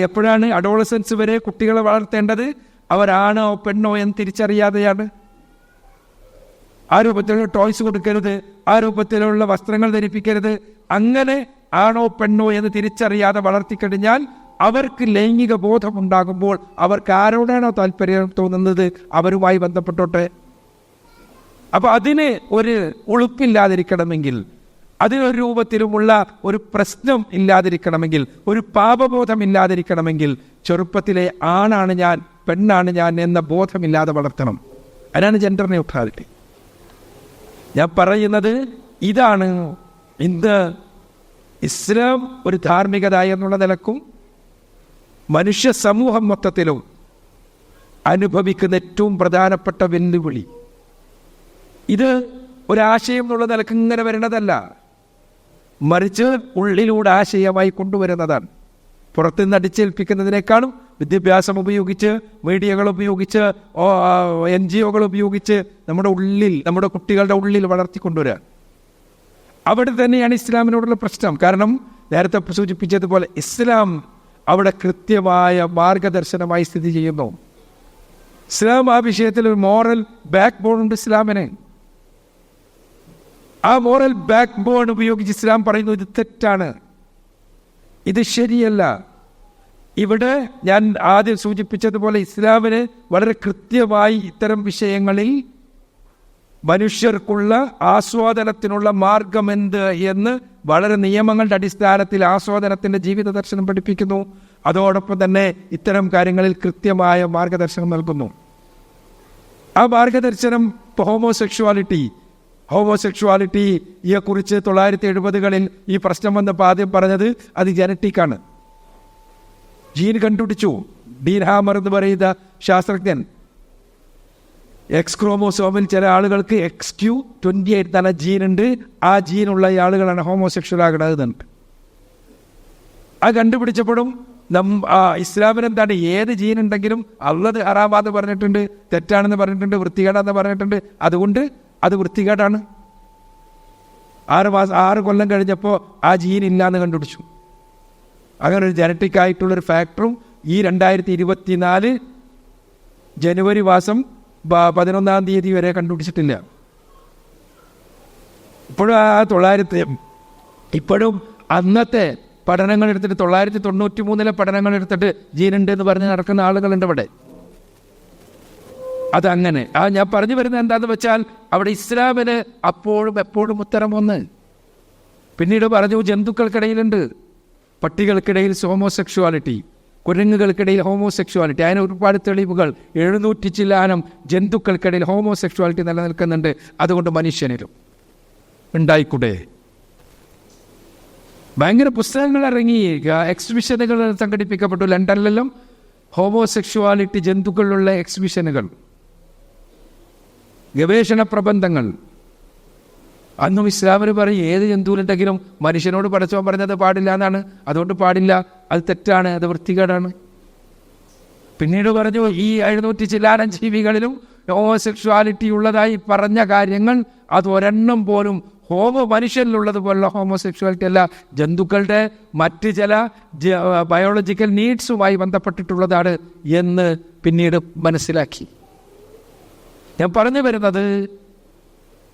എപ്പോഴാണ് അഡോളസൻസ് വരെ കുട്ടികളെ വളർത്തേണ്ടത്? അവരാണോ പെണ്ണോ എന്ന് തിരിച്ചറിയാതെയാണ്. ആ രൂപത്തിലുള്ള ടോയ്സ് കൊടുക്കരുത്, ആ രൂപത്തിലുള്ള വസ്ത്രങ്ങൾ ധരിപ്പിക്കരുത്. അങ്ങനെ ആണോ പെണ്ണോ എന്ന് തിരിച്ചറിയാതെ വളർത്തിക്കഴിഞ്ഞാൽ അവർക്ക് ലൈംഗിക ബോധമുണ്ടാകുമ്പോൾ അവർക്ക് ആരോടാണോ താല്പര്യം തോന്നുന്നത് അവരുമായി ബന്ധപ്പെട്ടോട്ടെ. അപ്പോൾ അതിന് ഒരു ഉളുപ്പില്ലാതിരിക്കണമെങ്കിൽ, അതിനൊരു രൂപത്തിലുമുള്ള ഒരു പ്രശ്നം ഇല്ലാതിരിക്കണമെങ്കിൽ, ഒരു പാപബോധം ഇല്ലാതിരിക്കണമെങ്കിൽ ചെറുപ്പത്തിലെ ആണാണ് ഞാൻ പെണ്ണാണ് ഞാൻ എന്ന ബോധമില്ലാതെ വളർത്തണം. അതിനാണ് ജെൻഡർ ന്യൂട്രാലിറ്റി. ഞാൻ പറയുന്നത് ഇതാണ്. ഇന്ന് ഇസ്ലാം ഒരു ധാർമ്മികത എന്നുള്ള നിലക്കും മനുഷ്യ സമൂഹം മൊത്തത്തിലും അനുഭവിക്കുന്ന ഏറ്റവും പ്രധാനപ്പെട്ട വെല്ലുവിളി. ഇത് ഒരാശയം എന്നുള്ള നിലക്ക് ഇങ്ങനെ വരുന്നതല്ല, മറിച്ച് ഉള്ളിലൂടെ ആശയമായി കൊണ്ടുവരുന്നതാണ്. പുറത്തുനിന്ന് അടിച്ചേൽപ്പിക്കുന്നതിനേക്കാളും വിദ്യാഭ്യാസം ഉപയോഗിച്ച്, മീഡിയകൾ ഉപയോഗിച്ച്, NGOകൾ ഉപയോഗിച്ച് നമ്മുടെ ഉള്ളിൽ, നമ്മുടെ കുട്ടികളുടെ ഉള്ളിൽ വളർത്തിക്കൊണ്ടുവരിക. അവിടെ തന്നെയാണ് ഇസ്ലാമിനോടുള്ള പ്രശ്നം. കാരണം നേരത്തെ സൂചിപ്പിച്ചതുപോലെ ഇസ്ലാം അവിടെ കൃത്യമായ മാർഗദർശനമായി സ്ഥിതി ചെയ്യുന്നു. ഇസ്ലാം ആ വിഷയത്തിൽ ഒരു മോറൽ ബാക്ക് ബോൺ ഉണ്ട് ഇസ്ലാമിന്. ആ മോറൽ ബാക്ക് ബോൺ ഉപയോഗിച്ച് ഇസ്ലാം പറയുന്നു ഇത് തെറ്റാണ്, ഇത് ശരിയല്ല. ഇവിടെ ഞാൻ ആദ്യം സൂചിപ്പിച്ചതുപോലെ ഇസ്ലാമിന് വളരെ കൃത്യമായി ഇത്തരം വിഷയങ്ങളിൽ മനുഷ്യർക്കുള്ള ആസ്വാദനത്തിനുള്ള മാർഗമെന്ത് എന്ന് വളരെ നിയമങ്ങളുടെ അടിസ്ഥാനത്തിൽ ആസ്വാദനത്തിൻ്റെ ജീവിത ദർശനം പഠിപ്പിക്കുന്നു. അതോടൊപ്പം തന്നെ ഇത്തരം കാര്യങ്ങളിൽ കൃത്യമായ മാർഗദർശനം നൽകുന്നു. ആ മാർഗദർശനം ഇപ്പോൾ ഹോമോസെക്ഷുവാലിറ്റിയെ കുറിച്ച് 1970കളിൽ ഈ പ്രശ്നം വന്നപ്പോൾ ആദ്യം പറഞ്ഞത് അത് ജനറ്റിക്കാണ്, ജീൻ കണ്ടുപിടിച്ചു. ഡീൻ ഹാമർ എന്ന് പറയുന്ന ശാസ്ത്രജ്ഞൻ X-ക്രോമോസോമിൽ ചില ആളുകൾക്ക് XQ28 എന്ന ജീനുണ്ട്, ആ ജീനുള്ള ആളുകളാണ് ഹോമോസെക്ഷൽ ആകുന്നത്. അത് കണ്ടുപിടിച്ചപ്പോഴും ഇസ്ലാമിനെന്താണ്, ഏത് ജീനുണ്ടെങ്കിലും അള്ളാഹ് ഹറാമാന്ന് പറഞ്ഞിട്ടുണ്ട്, തെറ്റാണെന്ന് പറഞ്ഞിട്ടുണ്ട്, വൃത്തികേടാന്ന് പറഞ്ഞിട്ടുണ്ട്. അതുകൊണ്ട് അത് വൃത്തികേടാണ്. 6 കൊല്ലം കഴിഞ്ഞപ്പോൾ ആ ജീൻ ഇല്ലാന്ന് കണ്ടുപിടിച്ചു. അങ്ങനെ ഒരു ജനറ്റിക് ആയിട്ടുള്ളൊരു ഫാക്ടറും ഈ 2024 ജനുവരി മാസം 11-ാം തീയതി വരെ കണ്ടുപിടിച്ചിട്ടില്ല. ഇപ്പോഴും അന്നത്തെ പഠനങ്ങൾ എടുത്തിട്ട് 1993 പഠനങ്ങൾ എടുത്തിട്ട് ജീനുണ്ട് എന്ന് പറഞ്ഞ് നടക്കുന്ന ആളുകളുണ്ട് അവിടെ. അതങ്ങനെ ഞാൻ പറഞ്ഞു വരുന്നത് എന്താന്ന് വെച്ചാൽ അവിടെ ഇസ്ലാമിന് അപ്പോഴും എപ്പോഴും ഉത്തരം വന്ന്. പിന്നീട് പറഞ്ഞു ജന്തുക്കൾക്കിടയിലുണ്ട്, പട്ടികൾക്കിടയിൽ ഹോമോസെക്ഷുവാലിറ്റി, കുരങ്ങുകൾക്കിടയിൽ ഹോമോസെക്ഷുവാലിറ്റി. അതിന് ഒരുപാട് തെളിവുകൾ, 700 ചില്ലാനം ജന്തുക്കൾക്കിടയിൽ ഹോമോസെക്ഷുവാലിറ്റി നിലനിൽക്കുന്നുണ്ട്. അതുകൊണ്ട് മനുഷ്യനിലും ഉണ്ടായിക്കൂടെ? ഭയങ്കര പുസ്തകങ്ങൾ ഇറങ്ങി, എക്സിബിഷനുകൾ സംഘടിപ്പിക്കപ്പെട്ടു. ലണ്ടനിലെല്ലാം ഹോമോസെക്ഷുവാലിറ്റി ജന്തുക്കളിലുള്ള എക്സിബിഷനുകൾ, ഗവേഷണ പ്രബന്ധങ്ങൾ. അന്നും ഇസ്ലാമിന് പറയും ഏത് ജന്തുവിലുണ്ടെങ്കിലും മനുഷ്യനോട് പടച്ചവൻ പറഞ്ഞത് പാടില്ല എന്നാണ്, അതുകൊണ്ട് പാടില്ല, അത് തെറ്റാണ്, അത് വൃത്തികേടാണ്. പിന്നീട് പറഞ്ഞു ഈ 700 ചില്ലാനം ജീവികളിലും ഹോമോസെക്ഷുവാലിറ്റി ഉള്ളതായി പറഞ്ഞ കാര്യങ്ങൾ അത് ഒരെണ്ണം പോലും മനുഷ്യരിലുള്ളതുപോലുള്ള ഹോമോസെക്ഷുവാലിറ്റി അല്ല, ജന്തുക്കളുടെ മറ്റ് ചില ബയോളജിക്കൽ നീഡ്സുമായി ബന്ധപ്പെട്ടിട്ടുള്ളതാണ് എന്ന് പിന്നീട് മനസ്സിലാക്കി. ഞാൻ പറഞ്ഞു വരുന്നത്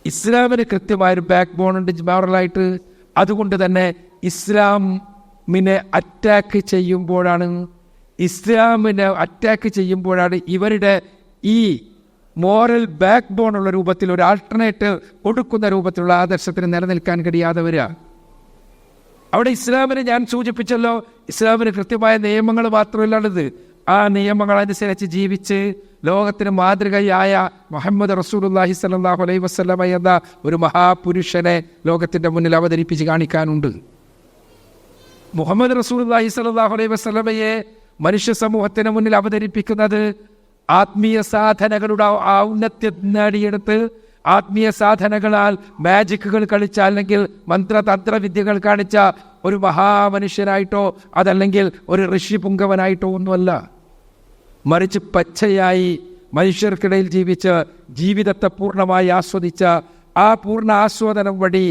ഇസ്ലാമിന് കൃത്യമായൊരു ബാക്ക് ബോൺ ഉണ്ട് മോറലായിട്ട്. അതുകൊണ്ട് തന്നെ ഇസ്ലാമിനെ അറ്റാക്ക് ചെയ്യുമ്പോഴാണ് ഇവരുടെ ഈ മോറൽ ബാക്ക് ബോൺ ഉള്ള രൂപത്തിൽ ഒരു ആൾട്ടർനേറ്റീവ് കൊടുക്കുന്ന രൂപത്തിലുള്ള ആദർശത്തിന് നിലനിൽക്കാൻ കഴിയാതെ വരിക. അവിടെ ഇസ്ലാമിന് ഞാൻ സൂചിപ്പിച്ചല്ലോ, ഇസ്ലാമിന് കൃത്യമായ നിയമങ്ങൾ മാത്രമല്ലാണിത്, ആ നിയമങ്ങളനുസരിച്ച് ജീവിച്ച് ലോകത്തിന് മാതൃകയായ മുഹമ്മദ് റസൂലുള്ളാഹി സ്വല്ലല്ലാഹു അലൈഹി വസല്ലമ എന്ന ഒരു മഹാപുരുഷനെ ലോകത്തിൻ്റെ മുന്നിൽ അവതരിപ്പിച്ച് കാണിക്കാനുണ്ട്. മുഹമ്മദ് റസൂലുള്ളാഹി സ്വല്ലല്ലാഹു അലൈഹി വസല്ലമയെ മനുഷ്യ സമൂഹത്തിന് മുന്നിൽ അവതരിപ്പിക്കുന്നത് ആത്മീയ സാധനകളുടെ ഔന്നത്യം നേടിയെടുത്ത് ആത്മീയ സാധനങ്ങളാൽ മാജിക്കുകൾ കളിച്ച അല്ലെങ്കിൽ മന്ത്രതന്ത്രവിദ്യകൾ കാണിച്ച ഒരു മഹാമനുഷ്യനായിട്ടോ അതല്ലെങ്കിൽ ഒരു ഋഷിപുങ്കവനായിട്ടോ ഒന്നുമല്ല, മറിച്ച് പച്ചയായി മനുഷ്യർക്കിടയിൽ ജീവിച്ച് ജീവിതത്തെ പൂർണ്ണമായി ആസ്വദിച്ച ആ പൂർണ്ണ ആസ്വാദനം വഴി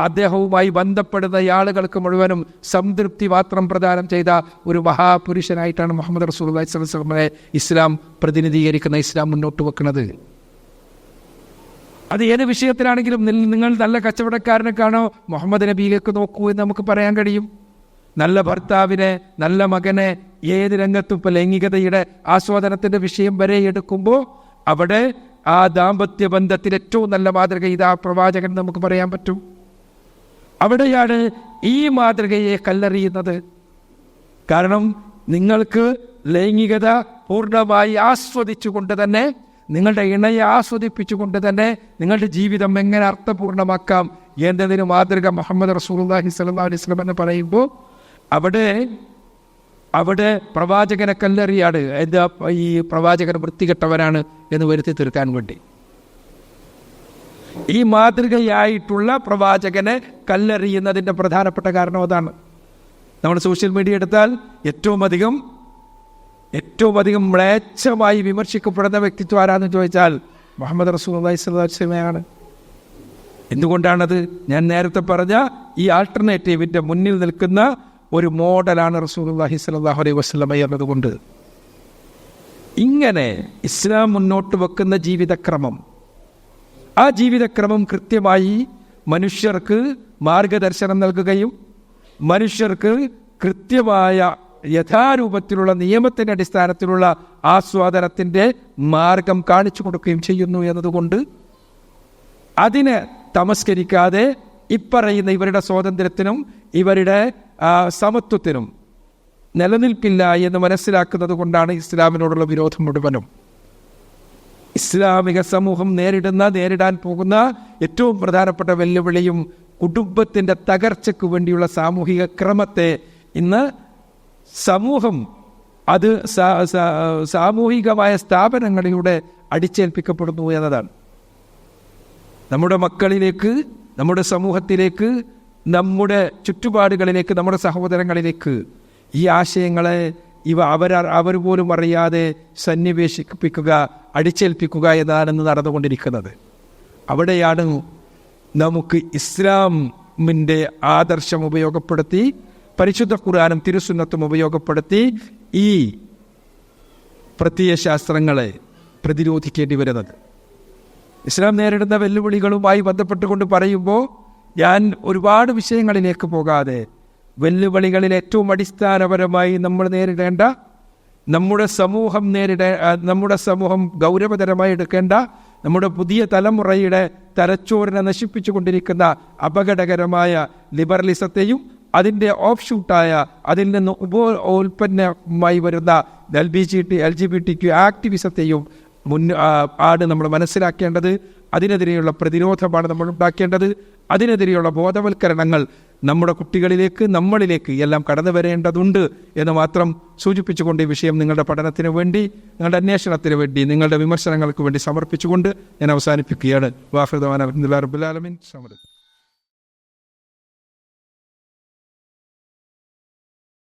അദ്ദേഹവുമായി ബന്ധപ്പെടുന്ന ആളുകൾക്ക് മുഴുവനും സംതൃപ്തി മാത്രം പ്രദാനം ചെയ്ത ഒരു മഹാപുരുഷനായിട്ടാണ് മുഹമ്മദ് റസൂലുള്ളാഹി സ്വല്ലല്ലാഹു അലൈഹി വസല്ലമയെ ഇസ്ലാം പ്രതിനിധീകരിക്കുന്ന ഇസ്ലാം മുന്നോട്ട് വെക്കുന്നത്. അത് ഏത് വിഷയത്തിലാണെങ്കിലും നിങ്ങൾ നല്ല കച്ചവടക്കാരനെ കാണോ മുഹമ്മദ് നബിയിലേക്ക് നോക്കൂ എന്ന് നമുക്ക് പറയാൻ കഴിയും. നല്ല ഭർത്താവിനെ, നല്ല മകനെ, ഏത് രംഗത്തും ഇപ്പോൾ ലൈംഗികതയുടെ ആസ്വാദനത്തിൻ്റെ വിഷയം വരെ എടുക്കുമ്പോൾ അവിടെ ആ ദാമ്പത്യ ബന്ധത്തിൽ ഏറ്റവും നല്ല മാതൃക ഇതാ പ്രവാചകൻ നമുക്ക് പറയാൻ പറ്റും. അവിടെയാണ് ഈ മാതൃകയെ കല്ലെറിയുന്നത്. കാരണം നിങ്ങൾക്ക് ലൈംഗികത പൂർണ്ണമായി ആസ്വദിച്ചുകൊണ്ട് തന്നെ, നിങ്ങളുടെ ഇണയെ ആസ്വദിപ്പിച്ചുകൊണ്ട് തന്നെ നിങ്ങളുടെ ജീവിതം എങ്ങനെ അർത്ഥപൂർണ്ണമാക്കാം എന്നതിന് മാതൃക മുഹമ്മദ് റസൂലുള്ളാഹി സ്വല്ലല്ലാഹു അലൈഹി വസല്ലം എന്ന് പറയുമ്പോൾ അവിടെ പ്രവാചകനെ കല്ലെറിയാണ്. എന്താ ഈ പ്രവാചകൻ വൃത്തികെട്ടവനാണ് എന്ന് വരുത്തി തീർക്കാൻ വേണ്ടി ഈ മാതൃകയായിട്ടുള്ള പ്രവാചകനെ കല്ലെറിയുന്നതിൻ്റെ പ്രധാനപ്പെട്ട കാരണം അതാണ്. നമ്മൾ സോഷ്യൽ മീഡിയ എടുത്താൽ ഏറ്റവും അധികം മ്ലേച്ഛമായി വിമർശിക്കപ്പെടുന്ന വ്യക്തിത്വം ആരാന്ന് ചോദിച്ചാൽ മുഹമ്മദ് റസൂലുള്ളാഹി സ്വല്ലല്ലാഹു അലൈഹി വസല്ലമയാണ്. എന്തുകൊണ്ടാണത്? ഞാൻ നേരത്തെ പറഞ്ഞ ഈ ആൾട്ടർനേറ്റീവിൻ്റെ മുന്നിൽ നിൽക്കുന്ന ഒരു മോഡലാണ് റസൂലുള്ളാഹി സ്വല്ലല്ലാഹു അലൈഹി വസല്ലമ എന്നതുകൊണ്ട്. ഇങ്ങനെ ഇസ്ലാം മുന്നോട്ട് വെക്കുന്ന ജീവിതക്രമം, ആ ജീവിതക്രമം കൃത്യമായി മനുഷ്യർക്ക് മാർഗദർശനം നൽകുകയും മനുഷ്യർക്ക് കൃത്യമായ യഥാരൂപത്തിലുള്ള നിയമത്തിൻ്റെ അടിസ്ഥാനത്തിലുള്ള ആസ്വാദനത്തിൻ്റെ മാർഗം കാണിച്ചു കൊടുക്കുകയും ചെയ്യുന്നു എന്നതുകൊണ്ട് അതിനെ തമസ്കരിക്കാതെ ഇപ്പറയുന്ന ഇവരുടെ സ്വാതന്ത്ര്യത്തിനും ഇവരുടെ സമത്വത്തിനും നിലനിൽപ്പില്ല എന്ന് മനസ്സിലാക്കുന്നത് കൊണ്ടാണ് ഇസ്ലാമിനോടുള്ള വിരോധം മുഴുവനും. ഇസ്ലാമിക സമൂഹം നേരിടാൻ പോകുന്ന ഏറ്റവും പ്രധാനപ്പെട്ട വെല്ലുവിളിയും കുടുംബത്തിൻ്റെ തകർച്ചയ്ക്ക് വേണ്ടിയുള്ള സാമൂഹിക ക്രമത്തെ ഇന്ന് സമൂഹം അത് സാമൂഹികമായ സ്ഥാപനങ്ങളിലൂടെ അടിച്ചേൽപ്പിക്കപ്പെടുന്നു എന്നതാണ്. നമ്മുടെ മക്കളിലേക്ക്, നമ്മുടെ സമൂഹത്തിലേക്ക്, നമ്മുടെ ചുറ്റുപാടുകളിലേക്ക്, നമ്മുടെ സഹോദരങ്ങളിലേക്ക് ഈ ആശയങ്ങളെ അവർ പോലും അറിയാതെ സന്നിവേശിപ്പിക്കുക, അടിച്ചേൽപ്പിക്കുക എന്നതാണെന്ന് നടന്നുകൊണ്ടിരിക്കുന്നത്. അവിടെയാണ് നമുക്ക് ഇസ്ലാമിൻ്റെ ആദർശം ഉപയോഗപ്പെടുത്തി, പരിശുദ്ധ ഖുർആനും തിരുസുന്നത്തും ഉപയോഗപ്പെടുത്തി ഈ പ്രത്യയശാസ്ത്രങ്ങളെ പ്രതിരോധിക്കേണ്ടി വരുന്നത്. ഇസ്ലാം നേരിടുന്ന വെല്ലുവിളികളുമായി ബന്ധപ്പെട്ടുകൊണ്ട് പറയുമ്പോൾ ഞാൻ ഒരുപാട് വിഷയങ്ങളിലേക്ക് പോകാതെ വെല്ലുവിളികളിൽ ഏറ്റവും അടിസ്ഥാനപരമായി നമ്മൾ നേരിടേണ്ട, നമ്മുടെ സമൂഹം ഗൗരവതരമായി എടുക്കേണ്ട, നമ്മുടെ പുതിയ തലമുറയുടെ തലച്ചോറിനെ നശിപ്പിച്ചു കൊണ്ടിരിക്കുന്ന അപകടകരമായ ലിബറലിസത്തെയും അതിൻ്റെ ഓഫ്ഷൂട്ടായ അതിൽ നിന്ന് ഉൽപ്പന്നമായി വരുന്ന LGBT ആക്ടിവിസത്തെയും ആണ് നമ്മൾ മനസ്സിലാക്കേണ്ടത്. അതിനെതിരെയുള്ള പ്രതിരോധമാണ് നമ്മൾ ഉണ്ടാക്കേണ്ടത്. അതിനെതിരെയുള്ള ബോധവൽക്കരണങ്ങൾ നമ്മുടെ കുട്ടികളിലേക്ക്, നമ്മളിലേക്ക് എല്ലാം കടന്നു വരേണ്ടതുണ്ട് എന്ന് മാത്രം സൂചിപ്പിച്ചുകൊണ്ട് ഈ വിഷയം നിങ്ങളുടെ പഠനത്തിന് വേണ്ടി, നിങ്ങളുടെ അന്വേഷണത്തിന് വേണ്ടി, നിങ്ങളുടെ വിമർശനങ്ങൾക്ക് വേണ്ടി സമർപ്പിച്ചുകൊണ്ട് ഞാൻ അവസാനിപ്പിക്കുകയാണ്. വാഹിദ് അൽഹംദുലില്ലാഹി റബ്ബിൽ ആലമീൻ.